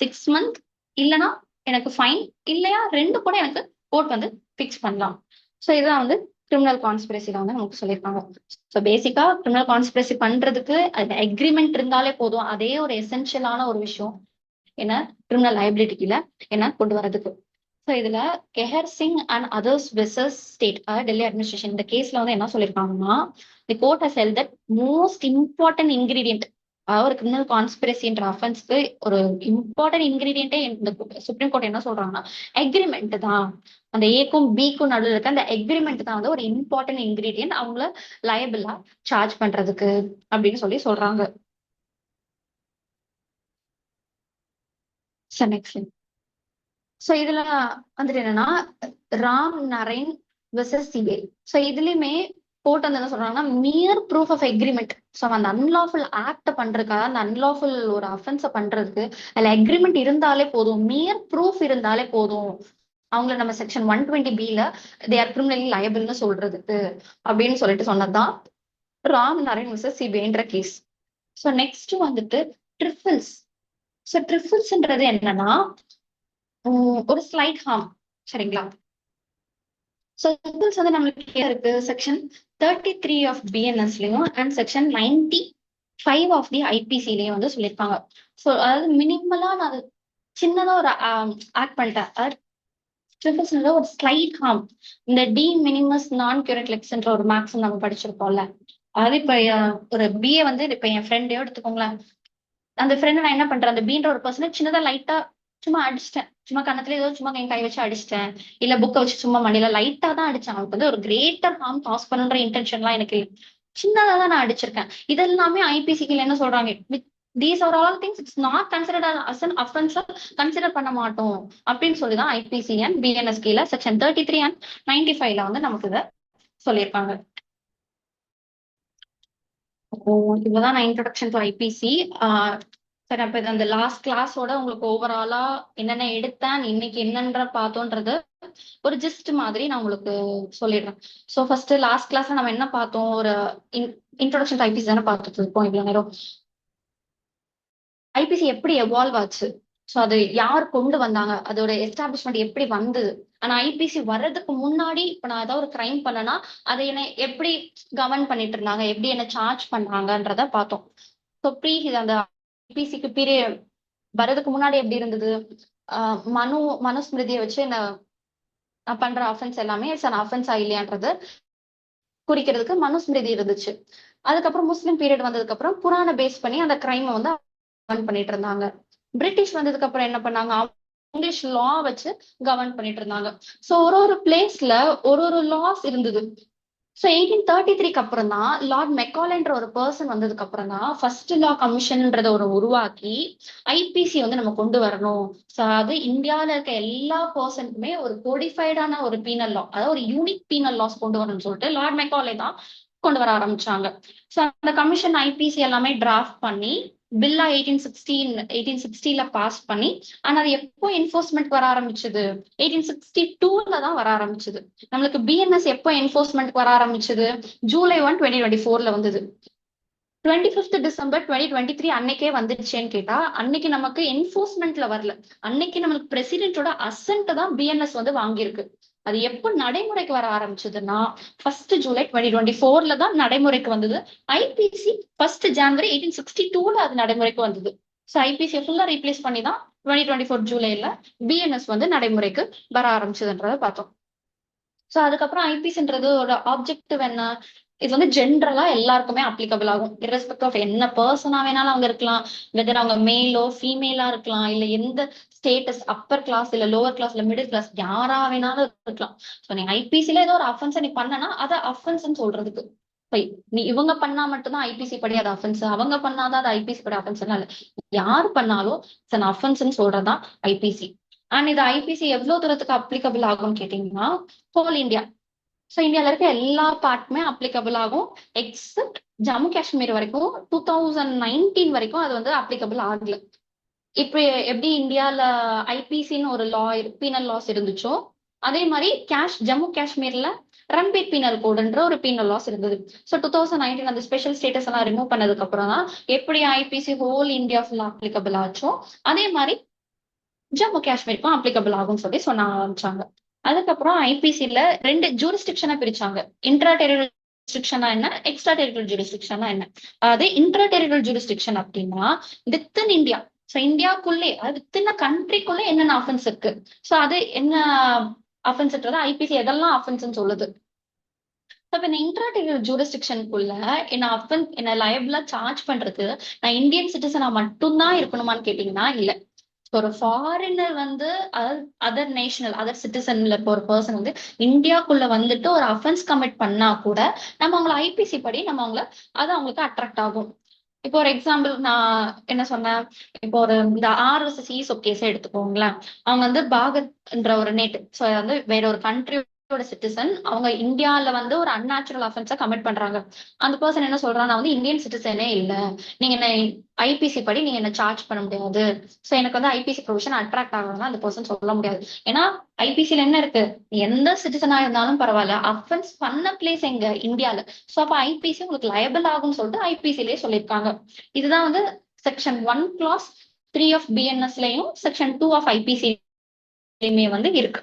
6 months, இல்லைன்னா எனக்கு ஃபைன், இல்லையா 2 கூட எனக்கு கோர்ட் வந்து ஃபிக்ஸ் பண்ணலாம். ஸோ இதுதான் வந்து கிரிமினல் கான்ஸ்பிரசில வந்து நமக்கு சொல்லியிருக்காங்க. ஸோ பேசிக்கா கிரிமினல் கான்ஸ்பிரசி பண்றதுக்கு அது அக்ரிமெண்ட் இருந்தாலே போதும். அதே ஒரு எசென்ஷியலான ஒரு விஷயம் என்ன, கிரிமினல் லைபிலிட்டியில என்ன கொண்டு வரதுக்கு. ஸோ இதுல Khehar Singh and others versus state Delhi administration இந்த கேஸ்ல வந்து என்ன சொல்லியிருக்காங்கன்னா, the court has held that most important ingredient, ஒரு கிரிமினல் கான்ஸ்பிரசின்ற அஃபென்ஸ்க்கு ஒரு இம்பார்ட்டன்ட் இன்கிரீடியன்ட்டே இந்த சுப்ரீம் கோர்ட் என்ன சொல்றாங்கன்னா அக்ரிமெண்ட் தான். அந்த ஏக்கும் பிக்கும் நடுவில் இருக்க அந்த அக்ரிமெண்ட் தான் வந்து ஒரு இம்பார்ட்டன்ட் இன்கிரீடியன்ட் அவங்கள லயபிளா சார்ஜ் பண்றதுக்கு அப்படின்னு சொல்லி சொல்றாங்க. நெக்ஸ்ட் ஸோ இதுல வந்துட்டு என்னன்னா Ram Narain versus CBI. So இதுலயுமே கோர்ட் வந்து என்ன சொல்றாங்கன்னா மியர் ப்ரூஃப் ஆஃப் அக்ரிமெண்ட். ஸோ அந்த அன்லாஃபுல் ஆக்ட பண்றதுக்காக, அந்த அன்லாஃபுல் ஒரு அஃபென்ஸை பண்றதுக்கு அதுல அக்ரிமெண்ட் இருந்தாலே போதும், மியர் ப்ரூஃப் இருந்தாலே போதும் அவங்கள நம்ம section 120B they are criminally லயபிள்னு சொல்றதுக்கு அப்படின்னு சொல்லிட்டு சொன்னதுதான் ராம் நரேன் வெர்சஸ் சிபிஐன்ற கேஸ். ஸோ நெக்ஸ்ட் வந்துட்டு ட்ரிஃபிள்ஸ். ஸோ ட்ரிஃபிள்ஸ்ன்றது என்னன்னா ஒரு ஸ்லைட் ஹார்ம், சரிங்களா. ஸோ ட்ரிபிள்ஸ் வந்து நம்மளுக்கு இருக்கு செக்ஷன் 33 ஆஃப் பிஎன்எஸ்லயும் அண்ட் செக்ஷன் 95 ஆஃப் தி ஐபிசிலையும் வந்து சொல்லியிருக்காங்க. ஸோ அதாவது மினிமலா நான் அது சின்னதா ஒரு ஆக்ட் பண்ணிட்டேன், அதாவது ட்ரிபிள்ஸ் ஒரு ஸ்லைட் ஹார்ம். இந்த டி மினிமஸ் நான் கியூரட்லெக்ஸ்ன்ற ஒரு மேக்ஸிம் நம்ம படிச்சிருப்போம்ல. அதாவது இப்ப ஒரு பிஏ வந்து இப்ப என் ஃப்ரெண்டையோ எடுத்துக்கோங்களேன், அந்த ஃப்ரெண்ட் நான் என்ன பண்றேன், அந்த பீன்ற ஒரு பர்சனை சின்னதா லைட்டா சும்மா அடிச்சிட்டேன், சும்மா கண்ணத்துல ஏதோ சும்மா என் கை வச்சு அடிச்சிட்டேன், இல்ல புக்கை வச்சு சும்மா மண்டியில லைட்டா தான் அடிச்சேன். அவனுக்கு வந்து ஒரு கிரேட்டர் ஹார்ம் காஸ் பண்ணுன்ற இன்டென்ஷன்லாம் எனக்கு சின்னதா தான் நான் அடிச்சிருக்கேன். இதெல்லாமே ஐபிசிக்கு என்ன சொல்றாங்க, these are all things it's not considered as an அஃபென்ஸா கன்சிடர் பண்ண மாட்டோம் அப்படின்னு சொல்லிதான் ஐபிசி அண்ட் பிஎன்எஸ்கில செக்ஷன் 33 அண்ட் 95 வந்து நமக்கு இதை சொல்லியிருக்காங்க. இவ்வளவுதான் நான் இன்ட்ரோடக்ஷன் டு ஐபிசி. சரி, அப்ப அந்த லாஸ்ட் கிளாஸோட உங்களுக்கு ஓவராலா என்னென்ன எடுத்தேன், இன்னைக்கு என்னன்ற பார்த்தோன்றது ஒரு ஜிஸ்ட் மாதிரி நான் உங்களுக்கு சொல்லிடுறேன். ஸோ ஃபர்ஸ்ட் லாஸ்ட் கிளாஸ்ல நம்ம என்ன பார்த்தோம், ஒரு இன்ட்ரோடக்ஷன் டு ஐபிசி தானே பார்த்துட்டு இருக்கோம் இவ்வளவு நேரம். ஐபிசி எப்படி எவால்வ் ஆச்சு, ஸோ அது யார் கொண்டு வந்தாங்க, அதோட எஸ்டாப்ளிஷ்மெண்ட் எப்படி வந்தது, ஆனா ஐபிசி வர்றதுக்கு முன்னாடி இப்ப நான் ஏதாவது ஒரு கிரைம் பண்ணனா அதை என்ன எப்படி கவர்ன் பண்ணிட்டு இருந்தாங்க, எப்படி என்ன சார்ஜ் பண்றாங்கன்றத பார்த்தோம். ஸோ ப்ரீ அந்த ஐபிசிக்கு பீரியட் வர்றதுக்கு முன்னாடி எப்படி இருந்தது, மனுஸ்மிருதியை வச்சு நான் பண்ற அஃபென்ஸ் எல்லாமே இட்ஸ் அன் அஃபென்ஸா இல்லையான்றது குறிக்கிறதுக்கு மனுஸ்மிருதி இருந்துச்சு. அதுக்கப்புறம் முஸ்லிம் பீரியட் வந்ததுக்கு அப்புறம் புராண பேஸ் பண்ணி அந்த கிரைமை வந்து கவர்ன் பண்ணிட்டு இருந்தாங்க. பிரிட்டிஷ் வந்ததுக்கு அப்புறம் என்ன பண்ணாங்க, இங்கிலீஷ் லா வச்சு கவர்ன் பண்ணிட்டு இருந்தாங்க. ஸோ ஒரு ஒரு பிளேஸ்ல ஒரு ஒரு லாஸ் இருந்தது. ஸோ 1833க்கு அப்புறம் தான் லார்ட் மெக்காலேன்ற ஒரு பர்சன் வந்ததுக்கு அப்புறம் தான் ஃபர்ஸ்ட் லா கமிஷன்ன்றத ஒரு உருவாக்கி ஐபிசி வந்து நம்ம கொண்டு வரணும். ஸோ அது இந்தியாவில் இருக்க எல்லா பர்சனுக்குமே ஒரு கோடிஃபைடான ஒரு பீனல் லா, அதாவது ஒரு யூனிக் பீனல் லாஸ் கொண்டு வரணும்னு சொல்லிட்டு லார்ட் மெக்காலே தான் கொண்டு வர ஆரம்பிச்சாங்க. ஸோ அந்த கமிஷன் ஐபிசி எல்லாமே டிராஃப்ட் பண்ணி பில்லா 1860ல பாஸ் பண்ணி, ஆனா அது எப்போ என்ஃபோர்ஸ்மெண்ட் வர ஆரம்பிச்சது? 1862ல தான் வர ஆரம்பிச்சது. நம்மளுக்கு பிஎன்எஸ் எப்போ என்ஃபோர்ஸ்மெண்ட் வர ஆரம்பிச்சது? ஜூலை 1, 2024ல வந்தது. 25th December 2023 அன்னைக்கே வந்துடுச்சேன்னு கேட்டா, அன்னைக்கு நமக்கு என்ஃபோர்ஸ்மெண்ட்ல வரல. அன்னைக்கு நம்மளுக்கு பிரசிடென்ட்டோட அசன்ட் தான் பிஎன்எஸ் வந்து வாங்கியிருக்கு. அது எப்போ நடைமுறைக்கு வர ஆரம்பிச்சதுன்னா 1st July 2024ல தான் நடைமுறைக்கு வந்தது. ஐபிசி 1st January 1862ல அது நடைமுறைக்கு வந்தது. ஸோ ஐபிசியை ஃபுல்லா ரீப்ளேஸ் பண்ணி தான் 2024 ஜூலைல பிஎன்எஸ் வந்து நடைமுறைக்கு வர ஆரம்பிச்சதுன்றத பார்த்தோம். ஸோ அதுக்கப்புறம் ஐபிசின்றது ஒரு ஆப்ஜெக்டிவ் என்ன? இது வந்து ஜென்ரலா எல்லாருக்குமே அப்ளிகபிள் ஆகும். இரஸ்பெக்ட் ஆஃப் என்ன பர்சனா வேணாலும் அவங்க இருக்கலாம், வெதர் அவங்க மேலோ ஃபீமேலா இருக்கலாம், இல்ல எந்த ஸ்டேட்டஸ் அப்பர் கிளாஸ் இல்ல லோவர் கிளாஸ் இல்ல மிடில் கிளாஸ் யாரா வேணாலும் இருக்கலாம். ஸோ நீ ஐபிசில ஏதோ ஒரு அஃபென்ஸை நீ பண்ணனா அதை அஃபென்ஸ்ன்னு சொல்றதுக்கு நீ இவங்க பண்ணா மட்டும்தான் ஐபிசி படி அது அஃபென்ஸ், அவங்க பண்ணாதான் அது ஐபிசி படி அஃபென்ஸ் இல்ல. யார் பண்ணாலும் அஃபென்ஸ்ன்னு சொல்றதுதான் ஐபிசி. அண்ட் இது ஐபிசி எவ்வளவு தூரத்துக்கு அப்ளிகபிள் ஆகும்னு கேட்டீங்கன்னா, ஹோல் இந்தியா. ஸோ இந்தியால இருக்க எல்லா பார்ட்டுமே அப்ளிகபிள் ஆகும், எக்ஸப்ட் ஜம்மு காஷ்மீர் வரைக்கும் 2019 வரைக்கும் அது வந்து அப்ளிகபிள் ஆகல. இப்ப எப்படி இந்தியால ஐபிசின்னு ஒரு லா பீனல் லாஸ் இருந்துச்சோ, அதே மாதிரி ஜம்மு காஷ்மீர்ல ரன்பீர் பீனல் கோடுன்ற ஒரு பீனல் லாஸ் இருந்தது. ஸோ 2019 அந்த ஸ்பெஷல் ஸ்டேட்டஸ் எல்லாம் ரிமூவ் பண்ணதுக்கு அப்புறம் தான் எப்படி ஐபிசி ஹோல் இந்தியா ஃபுல்லா அப்ளிகபிள் ஆச்சோ, அதே மாதிரி ஜம்மு காஷ்மீருக்கும் அப்ளிகபிள் ஆகும்னு சொல்லி சொன்ன ஆரம்பிச்சாங்க. அதுக்கப்புறம் ஐபிசில 2 ஜூரிஸ்டிக்ஷனா பிரிச்சாங்க. இன்ட்ரா டெரிட்டரியல் ஜூரிஸ்டிக்ஷனா என்ன, எக்ஸ்ட்ரா டெரிட்டரியல் ஜூரிஸ்டிக்ஷனா என்ன. அதாவது இன்ட்ரா டெரிட்டரியல் ஜூரிஸ்டிக்ஷன் அப்படின்னா வித்தின் இந்தியா, ஸோ இந்தியாக்குள்ளே அது வித்தின் கண்ட்ரிக்குள்ளே என்னென்ன அஃபென்ஸ் இருக்கு, ஸோ அது என்ன அஃபென்ஸ்ன்றது ஐபிசி எதெல்லாம் அஃபென்ஸ்ன்னு சொல்லுது. இப்ப இந்த இன்ட்ரா டெரிட்டரியல் ஜூரிஸ்டிக்ஷனுக்குள்ள என்ன லயபிளா சார்ஜ் பண்றது நான் இந்தியன் சிட்டிசனா மட்டும்தான் இருக்கணுமான்னு கேட்டீங்கன்னா இல்ல. ஒரு ஃபாரினர் வந்து அதர் நேஷனல் அதர் சிட்டிசன்ல இருக்க ஒரு பர்சன் வந்து இந்தியாக்குள்ள வந்துட்டு ஒரு அஃபென்ஸ் கமிட் பண்ணா கூட நம்ம அவங்கள ஐபிசி படி நம்ம அது அவங்களுக்கு அட்ராக்ட் ஆகும். இப்போ ஒரு எக்ஸாம்பிள் நான் என்ன சொன்னேன், இப்போ ஒரு இந்த ஆர்எஸ்எஸ் ஈசோப் கேஸை எடுத்துக்கோங்களேன். அவங்க வந்து பாகத்ன்ற ஒரு நேட்டு, ஸோ வந்து வேற ஒரு கண்ட்ரியோட சிட்டிசன், அவங்க இந்தியால வந்து ஒரு அன்நேச்சுரல் அஃபென்ஸை கமிட் பண்றாங்க. அந்த பர்சன் என்ன சொல்றான், நான் வந்து இந்தியன் சிட்டிசனே இல்ல, நீங்க என்ன ஐபிசி படி நீங்க என்ன சார்ஜ் பண்ண முடியாது, ஸோ எனக்கு வந்து ஐபிசி ப்ரொவிஷன் அட்ராக்ட் ஆகணும்னா அந்த பர்சன் சொல்ல முடியாது. ஏன்னா ஐபிசில என்ன இருக்கு, எந்த சிட்டிசனா இருந்தாலும் பரவாயில்ல, அஃபென்ஸ் பண்ண பிளேஸ் எங்க இந்தியால, ஸோ அப்ப ஐபிசி உங்களுக்கு லயபிள் ஆகும்னு சொல்லிட்டு ஐபிசிலேயே சொல்லியிருக்காங்க. இதுதான் வந்து செக்ஷன் 1 clause 3 ஆஃப் பிஎன்எஸ்லயும் செக்ஷன் 2 ஆஃப் ஐபிசிலயுமே வந்து இருக்கு.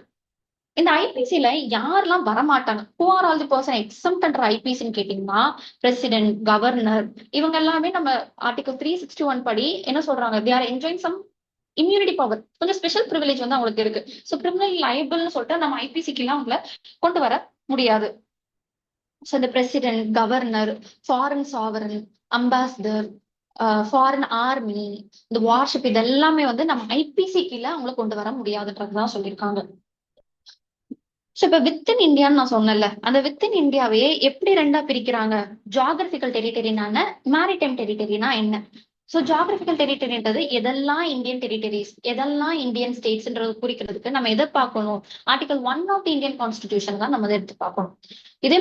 இந்த ஐபிசில யாரெல்லாம் வரமாட்டாங்க, who are all the person exempt under ஐபிசின்னு கேட்டீங்கன்னா, பிரசிடென்ட், கவர்னர், இவங்க எல்லாமே நம்ம ஆர்டிகல் 361 படி என்ன சொல்றாங்க, they are enjoying some immunity power, கொஞ்சம் ஸ்பெஷல் ப்ரிவிலேஜ் வந்து அவங்களுக்கு இருக்கு. ஸோ கிரிமினல் லைபிள்னு சொல்லிட்டு நம்ம ஐபிசிக்கு எல்லாம் அவங்கள கொண்டு வர முடியாது. ஸோ இந்த president, governor, foreign sovereign, ambassador, foreign army, இந்த வார்ஷிப், இது எல்லாமே வந்து நம்ம ஐபிசி கீழே அவங்கள கொண்டு வர முடியாதுன்றதுதான் சொல்லியிருக்காங்க. ஸோ இப்ப வித்தின் இந்தியான்னு நான் சொன்னேன்ல, அந்த வித்தின் இந்தியாவே எப்படி ரெண்டா பிரிக்கிறாங்க, ஜியாகிரபிக்கல் டெரிட்டரினான மேரிடைம் டெரிட்டரினா என்ன. ஸோ ஜியாகிரபிக்கல் டெரிட்டரின்றது எதெல்லாம் இந்தியன் டெரிட்டரிஸ், எதெல்லாம் இந்தியன் ஸ்டேட்ஸ்ன்றது குறிக்கிறதுக்கு நம்ம எதை பார்க்கணும், article 1 of the Indian constitution தான் நம்ம எடுத்து பார்க்கணும். இதே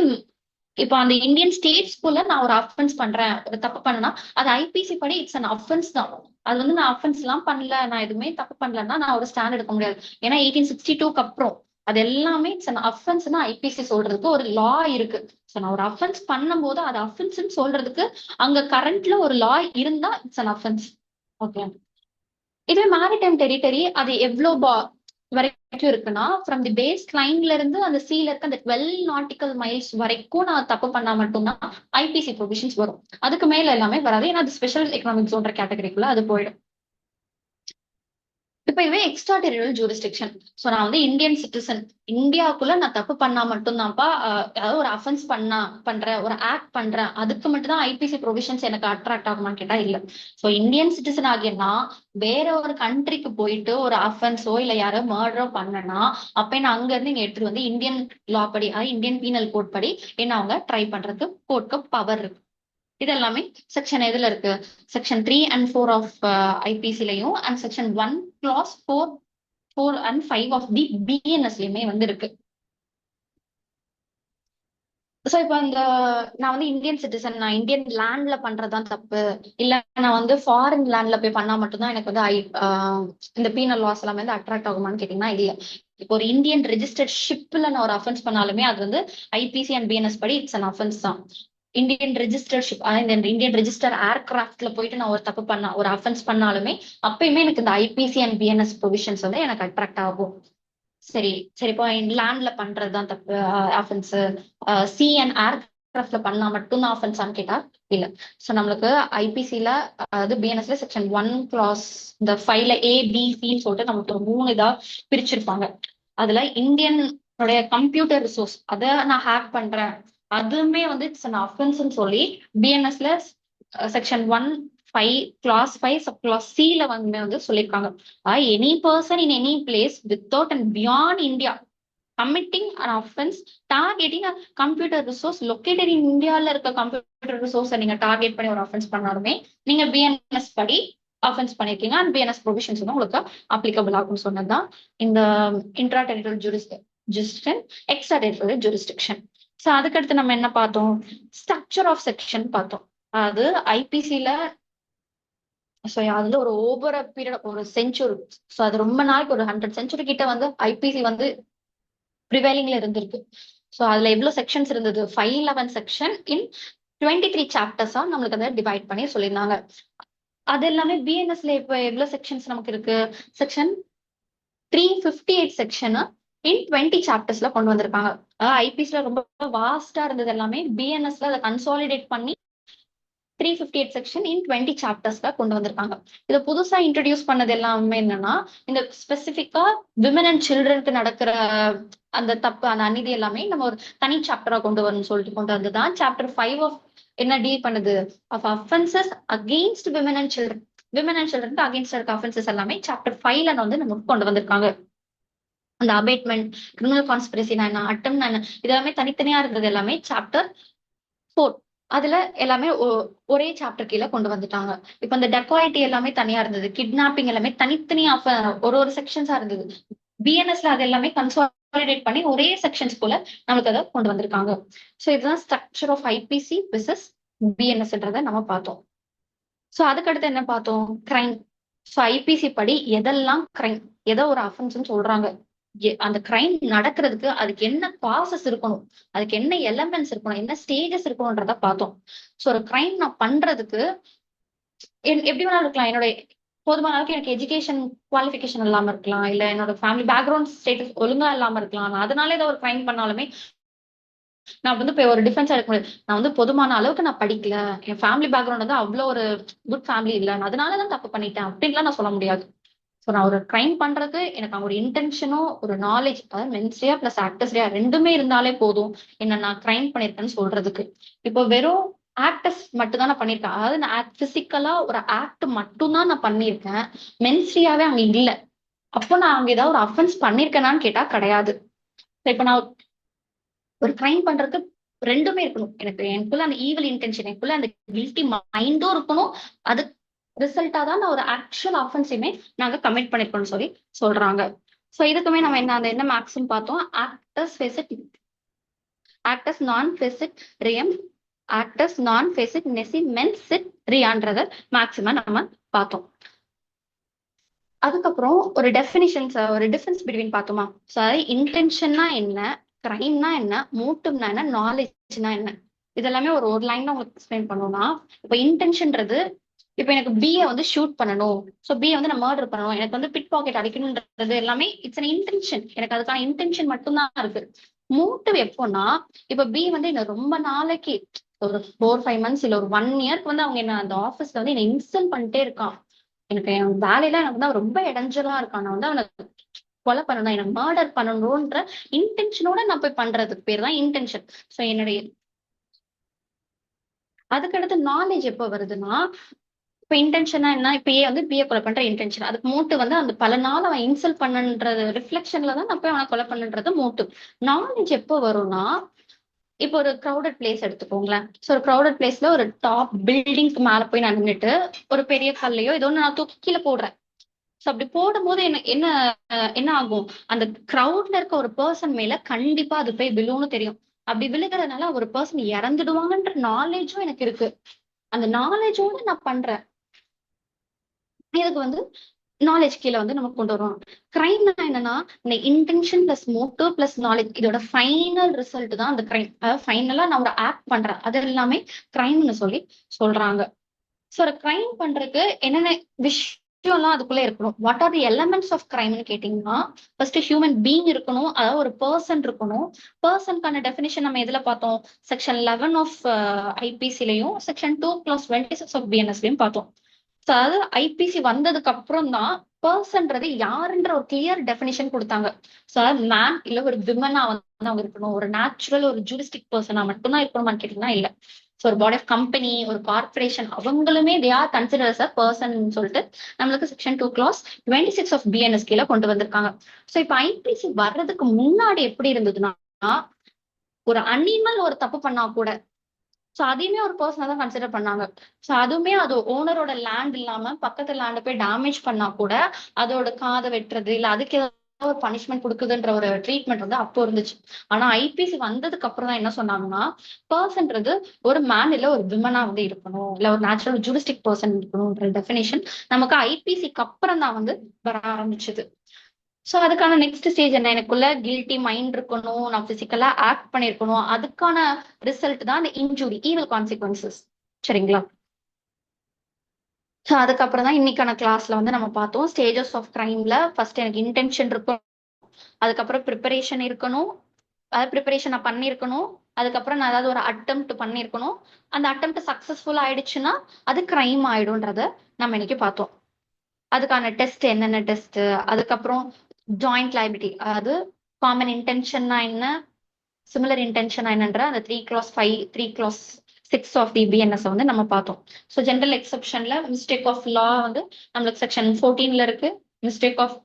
இப்ப அந்த இந்தியன் ஸ்டேட்ஸ்குள்ள நான் ஒரு அஃபென்ஸ் பண்றேன், ஒரு தப்பு பண்ணனா அது ஐபிசி படி இட்ஸ் அன் அஃபென்ஸ் தான். அது வந்து நான் அஃபென்ஸ் எல்லாம் பண்ணல, நான் எதுவுமே தப்பு பண்ணலன்னா நான் ஒரு ஸ்டாண்ட் எடுக்க முடியாது. ஏன்னா 1862க்கு அப்புறம் அது எல்லாமே இட்ஸ் அன் அஃபென்ஸ்னா ஐபிசி சொல்றதுக்கு ஒரு லா இருக்கு. ஸோ நான் ஒரு அஃபென்ஸ் பண்ணும் போது அது அஃபென்ஸ்ன்னு சொல்றதுக்கு அங்க கரண்ட்ல ஒரு லா இருந்தா இட்ஸ் அன் அஃபென்ஸ். ஓகே, இதுவே மேரிடைம் டெரிட்டரி அது எவ்வளவு வரைக்கும் இருக்குன்னா, ஃப்ரம் தி பேஸ் லைன்ல இருந்து அந்த சீல இருக்க அந்த 12 nautical miles வரைக்கும் நான் தப்பு பண்ணா மட்டும்தான் ஐபிசி ப்ரொவிஷன்ஸ் வரும். அதுக்கு மேல எல்லாமே வராது, ஏன்னா அது ஸ்பெஷல் எக்கனாமிக் ஜோன்ற கேட்டகரிக்குள்ள அது போயிடும். இப்ப இதுவே எக்ஸ்ட்ரா டெரிட்டரியல் ஜூரிஸ்டிக்ஷன். சோ நான் வந்து இந்தியன் சிட்டிசன், இந்தியாவுக்குள்ள நான் தப்பு பண்ணா மட்டும்தான்ப்பா, அதாவது ஒரு அஃபென்ஸ் பண்றேன், ஒரு ஆக்ட் பண்றேன், அதுக்கு மட்டும் தான் ஐபிசி ப்ரொவிஷன்ஸ் எனக்கு அட்ராக்ட் ஆகுமான்னு கேட்டா இல்ல. சோ இந்தியன் சிட்டிசன் ஆகியனா வேற ஒரு கண்ட்ரிக்கு போயிட்டு ஒரு அஃபென்ஸோ இல்ல யாரோ மர்டரோ பண்ணனா, அப்ப நான் அங்க இருந்து இங்க எடுத்துட்டு வந்து இந்தியன் லா படி, அதாவது இந்தியன் பீனல் கோட் படி என்ன அவங்க ட்ரை பண்றதுக்கு கோர்ட்க்கு பவர் இருக்கு. இது எல்லாமே செக்ஷன் எதுல இருக்கு? செக்ஷன் 3 and 4 ஆஃப் ஐபிசிலையும் and section 1 clause 4 and 5 of the பிஎன்எஸ்லயுமே வந்து இருக்கு. சோ இப்ப இந்த நான் வந்து இந்தியன் சிட்டிசன், நான் இந்தியன் லேண்ட்ல பண்றதுதான் தப்பு, இல்ல நான் வந்து ஃபாரின் லேண்ட்ல போய் பண்ணா மட்டும்தான் எனக்கு வந்து இந்த பீனல் லாஸ் எல்லாமே வந்து அட்ராக்ட் ஆகுமான்னு கேட்டீங்கன்னா இல்ல. இப்போ ஒரு இந்தியன் ரெஜிஸ்டர்ட் ஷிப்ல நான் ஒரு அஃபென்ஸ் பண்ணாலுமே அது வந்து ஐபிசி அண்ட் பிஎன்எஸ் படி இட்ஸ் அன் அஃபென்ஸ் தான். இந்தியன் ரெஜிஸ்டர் ஷிப், இந்த இந்தியன் ரெஜிஸ்டர் ஏர்கிராஃப்ட்ல போயிட்டு நான் ஒரு தப்பு பண்ணா, ஒரு அஃபென்ஸ் பண்ணாலுமே அப்பயுமே எனக்கு இந்த ஐபிசி அண்ட் பிஎன்எஸ் ப்ரொவிஷன்ஸ் வந்து எனக்கு அட்ராக்ட் ஆகும். சரி சரி, இப்போ லேண்ட்ல பண்றதுதான் தப்பு அஃபென்ஸ், சி அண்ட் ஏர்கிராஃப்ட்ல பண்ணா மட்டும்தான் அஃபென்ஸான்னு கேட்டா இல்ல. சோ நம்மளுக்கு ஐபிசில, அதாவது பிஎன்எஸ்ல செக்ஷன் 1 clause இந்த 5ல ஏபிசின்னு சொல்லிட்டு நம்மளுக்கு ஒரு 3 இதா பிரிச்சிருப்பாங்க. அதுல இந்தியன் கம்ப்யூட்டர் ரிசோர்ஸ் அதை நான் ஹேக் பண்றேன், அதுவுமே வந்து இட்ஸ் அன் அஃபென்ஸ்னு சொல்லி பிஎன்எஸ்ல செக்ஷன் 1(5) clause 5 sub clause C-ல வந்து சொல்லியிருக்காங்க. Any person in any place without and beyond India committing an offence targeting a computer resource located in இந்தியால இருக்க கம்ப்யூட்டர் ரிசோர்ஸை நீங்க டார்கெட் பண்ணி ஒரு அஃபென்ஸ் பண்ணாலுமே நீங்க பிஎன்எஸ் படி அஃபென்ஸ் பண்ணிருக்கீங்க அண்ட் பிஎன்எஸ் ப்ரொவிஷன்ஸ் வந்து உங்களுக்கு அப்ளிகபிள் ஆகும்னு சொன்னதுதான் இந்த intra territorial jurisdiction, extra territorial jurisdiction. So அதுக்கடுத்து நம்ம என்ன பார்த்தோம்? ஸ்ட்ரக்சர் ஆஃப் செக்ஷன் பார்த்தோம். அது ஐபிசில ஸோ அது வந்து ஒரு ஓவர பீரியட் ஒரு செஞ்சுரி, ஸோ அது ரொம்ப நாளைக்கு ஒரு 100 செஞ்சுரி கிட்ட வந்து ஐபிசி வந்து ப்ரிவைலிங்ல இருந்திருக்கு. ஸோ அதுல எவ்வளவு செக்ஷன்ஸ் இருந்தது? 511 செக்ஷன் இன் 23 சாப்டர்ஸா நம்மளுக்கு அதை டிவைட் பண்ணி சொல்லியிருந்தாங்க. அது எல்லாமே பிஎன்எஸ்ல இப்ப எவ்வளவு செக்ஷன்ஸ் நமக்கு இருக்கு? செக்ஷன் 358 செக்ஷன் இன் 20 சாப்டர்ஸ்ல கொண்டு வந்திருக்காங்க. ஐபிசில ரொம்ப வாஸ்டா இருந்தது எல்லாமே பிஎன்எஸ்ல அதை கன்சாலிடேட் பண்ணி 358 செக்ஷன் இன் 20 சாப்டர்ஸ்ல கொண்டு வந்திருக்காங்க. இதை புதுசா இன்ட்ரடியூஸ் பண்ணது எல்லாமே என்னன்னா, இந்த ஸ்பெசிபிக்கா விமன் அண்ட் சில்ட்ரனுக்கு நடக்கிற அந்த தப்பு, அந்த அநீதி எல்லாமே நம்ம ஒரு தனி சாப்டரா கொண்டு வரணும்னு சொல்லிட்டு கொண்டு வந்துதான் சாப்டர் 5 ஆஃப் என்ன டீல் பண்ணுது? Of offences against women and children. Women and சில்ட்ரனுக்கு அகெயின்ஸ்ட் இருக்க அஃபென்சஸ் எல்லாமே சாப்டர் 5ல வந்து நமக்கு கொண்டு வந்திருக்காங்க. அந்த அபேட்மெண்ட், கிரிமினல் கான்ஸ்பிரசினா என்ன, அட்டம் என்ன, இதெல்லாமே தனித்தனியா இருந்தது எல்லாமே சாப்டர் 4. அதுல எல்லாமே ஒரே சாப்டர் கீழே கொண்டு வந்துட்டாங்க. இப்ப இந்த டெக்காயிட்டி எல்லாமே தனியா இருந்தது, கிட்னாப்பிங் எல்லாமே தனித்தனியா ஒரு செக்ஷன்ஸா இருந்தது. பிஎன்எஸ்ல அது எல்லாமே கன்சாலிடேட் பண்ணி ஒரே செக்ஷன்ஸ் போல நமக்கு அதை கொண்டு வந்திருக்காங்க. சோ இதுதான் ஸ்ட்ரக்சர் ஆஃப் ஐபிசி விசஸ் பிஎன்எஸ்ன்றத நம்ம பார்த்தோம். சோ அதுக்கடுத்து என்ன பார்த்தோம்? கிரைம். சோ ஐபிசி படி எதெல்லாம் கிரைம், எதை ஒரு அஃபென்ஸ் சொல்றாங்க, அந்த கிரைம் நடக்கிறதுக்கு அதுக்கு என்ன ப்ராசஸ் இருக்கணும், அதுக்கு என்ன எலமெண்ட்ஸ் இருக்கணும், என்ன ஸ்டேஜஸ் இருக்கணும்ன்றத பார்த்தோம். சோ ஒரு கிரைம் நான் பண்றதுக்கு எப்படி வேணாலும் இருக்கலாம். என்னோட போதுமான அளவுக்கு எனக்கு எஜுகேஷன் குவாலிஃபிகேஷன் இல்லாம இருக்கலாம், இல்ல என்னோட ஃபேமிலி பேக்ரவுண்ட் ஸ்டேட்டஸ் ஒழுங்கா இல்லாம இருக்கலாம். அதனால ஏதோ ஒரு கிரைம் பண்ணாலுமே நான் வந்து இப்போ ஒரு டிஃபென்ஸ் எடுக்க முடியாது. நான் வந்து போதுமான அளவுக்கு நான் படிக்கல, என் ஃபேமிலி பேக்ரவுண்ட் வந்து அவ்வளவு ஒரு குட் ஃபேமிலி இல்லை, அதனாலதான் தப்பு பண்ணிட்டேன் அப்படின்லாம் நான் சொல்ல முடியாது. ஸோ நான் ஒரு கிரைம் பண்றது எனக்கு அவங்க ஒரு இன்டென்ஷனோ ஒரு நாலேஜ், அதாவது மென்ஸ்ரியா பிளஸ் ஆக்டர்ஸ்ரியா ரெண்டுமே இருந்தாலே போதும் என்ன நான் கிரைம் பண்ணிருக்கேன்னு சொல்றதுக்கு. இப்போ வெறும் ஆக்டர்ஸ் மட்டும் தான் நான் பண்ணியிருக்கேன், அதாவது நான் பிசிக்கலா ஒரு ஆக்ட் மட்டும் தான் நான் பண்ணியிருக்கேன், மென்ஸ்ரியாவே அங்க இல்லை, அப்போ நான் அங்க ஏதாவது ஒரு அஃபென்ஸ் பண்ணிருக்கேனான்னு கேட்டா கிடையாது. இப்ப நான் ஒரு கிரைம் பண்றதுக்கு ரெண்டுமே இருக்கணும், எனக்குள்ள அந்த ஈவல் இன்டென்ஷன், எனக்குள்ள அந்த கில்ட்டி மைண்டும் இருக்கணும், அது ரிசல்ட்டா தான் நான் ஒரு ஆக்சுவல் அஃபென்ஸையுமே நாங்க கமிட் பண்ணிருக்கோம்னு சொல்லி சொல்றாங்க. சோ இதுக்குமே நம்ம என்ன மேக்ஸிமம் பார்த்தோம்? ஆக்டர்ஸ் நான் ஃபெசிட் ரியம், ஆக்டர்ஸ் நான் ஃபெசிட் நெசி மென் சிட் ரியான்றத மேக்ஸிமம் நம்ம பார்த்தோம். அதுக்கப்புறம் ஒரு டிஃபரன்ஸ் பிட்வீன் பார்த்தோமா? ஸோ அதாவது இன்டென்ஷன்னா என்ன, கிரைம்னா என்ன, மோட்டிவ்னா என்ன, நாலேஜ்னா என்ன, இதெல்லாமே ஒரு லைன் உங்களுக்கு எக்ஸ்பிளைன் பண்ணணும்னா, இப்ப இன்டென்ஷன்றது இப்ப எனக்கு பிஏ வந்து ஷூட் பண்ணணும், சோ பிஏ வந்து நான் மர்டர் பண்ணணும், எனக்கு வந்து பிட் பாக்கெட் அடிக்கணும்ன்றது எல்லாமே இட்ஸ் அன் இன்டென்ஷன், எனக்கு அதுக்கான இன்டென்ஷன் மட்டும்தான் இருக்கு. மோட்டிவ் எப்போன்னா, இப்ப பி வந்து என்ன ரொம்ப நாளைக்கு ஒரு 4-5 months இல்ல ஒரு 1 year வந்து அவங்க என்ன அந்த ஆபீஸ்ல வந்து என்ன இன்சல்ட் பண்ணிட்டே இருக்கான், எனக்கு என் வேலையில எனக்கு வந்து அவன் ரொம்ப இடைஞ்சலா இருக்கான். நான் வந்து அவனை கொலை பண்ணணும், எனக்கு மர்டர் பண்ணணும்ன்ற இன்டென்ஷனோட நான் போய் பண்றதுக்கு பேர் தான் இன்டென்ஷன். ஸோ என்னுடைய அதுக்கடுத்து நாலேஜ் எப்போ வருதுன்னா, இப்ப இன்டென்ஷனா என்ன, இப்ப ஏ வந்து பிஏ கொலை பண்ற இன்டென்ஷன், அதுக்கு மோட்டிவ் வந்து அந்த பல நாள் அவன் இன்சல்ட் பண்ணன்றது ரிஃப்ளெக்ஷன்ல தான் நான் போய் அவனை கொலை பண்ணுன்றது மோட்டிவ். நாலேஜ் எப்போ வரும்னா, இப்போ ஒரு க்ரௌடட் பிளேஸ் எடுத்துக்கோங்களேன். ஸோ ஒரு க்ரௌடட் பிளேஸ்ல ஒரு டாப் பில்டிங்க்கு மேல போய் நான் நின்னுட்டு ஒரு பெரிய கல்லையோ ஏதோ ஒண்ணு நான் தூக்கி கீழே போடுறேன். ஸோ அப்படி போடும்போது என்ன என்ன என்ன ஆகும், அந்த க்ரௌட்ல இருக்க ஒரு பர்சன் மேல கண்டிப்பா அது போய் விழுன்னு தெரியும். அப்படி விழுகிறதுனால ஒரு பர்சன் இறந்துடுவாங்கன்ற நாலேஜும் எனக்கு இருக்கு. அந்த நாலேஜோட நான் பண்றேன். இதுக்கு வந்து நாலேஜ் கீழே வந்து நம்ம கொண்டு வருவோம். கிரைம்னா என்னன்னா, இந்த intention plus motive plus knowledge, இதோட ஃபைனல் ரிசல்ட் தான் அந்த கிரைம். அதாவது ஃபைனலா நான் ஒரு ஆக்ட் பண்றேன், அது எல்லாமே கிரைம்னு சொல்லி சொல்றாங்க. ஸோ ஒரு கிரைம் பண்றதுக்கு என்னென்ன விஷயம்லாம் அதுக்குள்ள இருக்கணும், what are the elements of கிரைம்னு கேட்டீங்கன்னா, ஃபர்ஸ்ட் ஹியூமன் பீயிங் இருக்கணும், அதாவது ஒரு பர்சன் இருக்கணும். பர்சனுக்கான டெஃபினிஷன் நம்ம எதுல பார்த்தோம், செக்ஷன் 11 ஆஃப் ஐபிசிலையும் செக்ஷன் 2/26 ஆஃப் பிஎன்எஸ்லயும் பார்த்தோம். ஸோ அதாவது ஐபிசி வந்ததுக்கு அப்புறம் தான் பர்சன்றது யாருன்ற ஒரு கிளியர் டெஃபினிஷன் கொடுத்தாங்க. ஸோ அதாவது மேன் இல்ல ஒரு விமனா வந்து அவங்க இருக்கணும், ஒரு நேச்சுரல் ஒரு ஜூரிஸ்டிக் பர்சனா மட்டும்தான் இருக்கணுமான்னு கேட்டீங்கன்னா இல்ல. ஸோ ஒரு பாடி ஆஃப் கம்பெனி, ஒரு கார்பரேஷன், அவங்களுமே they are considers a person சொல்லிட்டு நம்மளுக்கு செக்ஷன் 2/26 ஆஃப் பிஎன்எஸ் கீழே கொண்டு வந்திருக்காங்க. ஸோ இப்போ ஐபிசி வர்றதுக்கு முன்னாடி எப்படி இருந்ததுன்னா, ஒரு அனிமல் ஒரு தப்பு பண்ணா கூட சோ அதையுமே ஒரு பர்சனா தான் கன்சிடர் பண்ணாங்க. சோ அதுவுமே அது ஓனரோட லேண்ட் இல்லாம பக்கத்து லேண்ட போய் டேமேஜ் பண்ணா கூட அதோட காதை வெட்டுறது இல்ல அதுக்கு ஏதாவது ஒரு பனிஷ்மெண்ட் கொடுக்குதுன்ற ஒரு ட்ரீட்மெண்ட் வந்து அப்போ இருந்துச்சு. ஆனா ஐபிசி வந்ததுக்கு அப்புறம் தான் என்ன சொன்னாங்கன்னா, பர்சன்றது ஒரு மேன் இல்ல ஒரு விமனா வந்து இருக்கணும், இல்ல ஒரு நேச்சுரல் ஜூரிஸ்டிக் பர்சன் இருக்கணும்ன்ற டெஃபினேஷன் நமக்கு ஐபிசிக்கு அப்புறம் தான் வந்து வர ஆரம்பிச்சது. சோ அதுக்கான நெக்ஸ்ட் ஸ்டேஜ் என்ன, எனக்குள்ள கில்ட்டி மைண்ட் இருக்கணும், நான் பிசிக்கலா ஆக்ட் பண்ணிருக்கணும், அதுக்கான ரிசல்ட் தான் அந்த இன்ஜுரி, ஈவில் கான்சிக்வன்சஸ். சரிங்களா? சோ அதுக்கப்புறம் தான் இன்னைக்கான கிளாஸ்ல வந்து நம்ம பார்த்தோம் ஸ்டேஜஸ் ஆஃப் கிரைம்ல. ஃபர்ஸ்ட் எனக்கு இன்டென்ஷன் இருக்கும், அதுக்கப்புறம் ப்ரிப்பரேஷன் இருக்கணும், அதாவது ப்ரிப்பரேஷன் நான் பண்ணிருக்கணும், அதுக்கப்புறம் நான் ஏதாவது ஒரு அட்டெம்ப்ட் பண்ணிருக்கணும், அந்த அட்டெம்ப்ட் சக்சஸ்ஃபுல் ஆயிடுச்சுன்னா அது கிரைம் ஆயிடும்ன்றத நம்ம இன்னைக்கு பார்த்தோம். அதுக்கான டெஸ்ட் என்னென்ன டெஸ்ட், அதுக்கப்புறம் ஜாயிண்ட் லைபிலிட்டி, அதாவது காமன் இன்டென்ஷன்னா என்ன, சிமிலர் இன்டென்ஷன் என்னன்ற அந்த 3/5 3/6 ஆஃப் தி பிஎன்எஸ் வந்து நம்ம பார்த்தோம். ஸோ ஜென்ரல் எக்ஸப்ஷன்ல மிஸ்டேக் ஆஃப் லா வந்து நம்மளுக்கு செக்ஷன் 14ல இருக்கு. Mistake of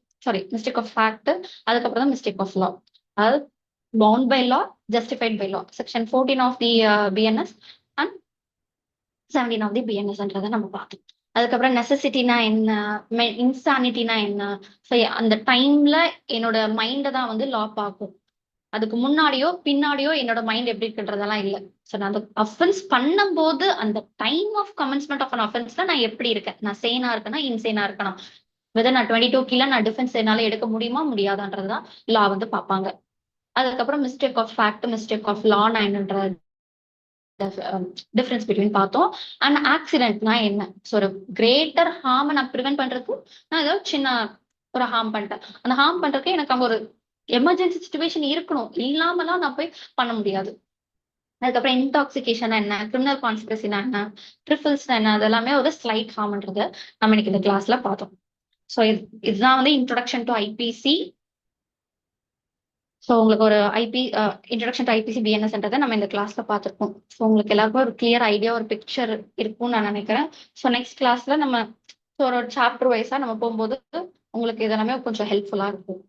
mistake of fact, அதுக்கப்புறம் தான் மிஸ்டேக் ஆஃப் லா, அதாவது bound by law, justified by law, section 14 of the BNS and 17 of the பிஎன்எஸ்ன்றதை நம்ம பார்த்தோம். அதுக்கப்புறம் நெசசிட்டினா என்ன, இன்சானிட்டினா என்ன. ஸோ அந்த டைம்ல என்னோட மைண்டை தான் வந்து லா பார்க்கும், அதுக்கு முன்னாடியோ பின்னாடியோ என்னோட மைண்ட் எப்படி இருக்குன்றதெல்லாம் இல்ல. சோ நான் அந்த அஃபென்ஸ் பண்ணும்போது அந்த time of commencement of an அஃபென்ஸ்ல நான் எப்படி இருக்கேன், நான் சேனா இருக்கேனா இன்சேனா இருக்கணும், வெதர் நான் 22 கிலோ நான் டிஃபென்ஸ் என்னால எடுக்க முடியுமா முடியாதான்றதுதான் லா வந்து பார்ப்பாங்க. அதுக்கப்புறம் mistake of fact, mistake of law நான் என்னன்ற டிஃபரன்ஸ் பிட்வீன் பார்த்தோம். அண்ட் ஆக்சிடென்ட்னா என்ன, ஸோ ஒரு கிரேட்டர் ஹார்ம் நான் ப்ரிவென்ட் பண்றதுக்கு நான் ஏதோ சின்ன ஒரு ஹார்ம் பண்ணிட்டேன், அந்த ஹார்ம் பண்றதுக்கு எனக்கு அங்க ஒரு எமர்ஜென்சி சுச்சுவேஷன் இருக்கணும், இல்லாமலாம் நான் போய் பண்ண முடியாது. அதுக்கப்புறம் இன்டாக்சிகேஷன் என்ன, கிரிமினல் கான்ஸ்பிரசினா என்ன, ட்ரிஃபிள்ஸ் என்ன, அதெல்லாமே ஒரு ஸ்லைட் ஹார்ம்ன்றத நம்ம இன்னைக்கு இந்த கிளாஸ்ல பார்த்தோம். ஸோ இதுதான் வந்து இன்ட்ரோடக்ஷன் டு ஐபிசி. ஸோ உங்களுக்கு ஒரு இன்ட்ரடக்ஷன் டு ஐபிசி பிஎன்எஸ்ன்றதை நம்ம இந்த கிளாஸ்ல பார்த்துருக்கோம். ஸோ உங்களுக்கு எல்லாருக்கும் ஒரு கிளியர் ஐடியா, ஒரு பிக்சர் இருக்கும்னு நான் நினைக்கிறேன். ஸோ நெக்ஸ்ட் கிளாஸ்ல நம்ம ஒரு சாப்டர் வைஸா நம்ம போகும்போது உங்களுக்கு இதெல்லாமே கொஞ்சம் ஹெல்ப்ஃபுல்லா இருக்கும்.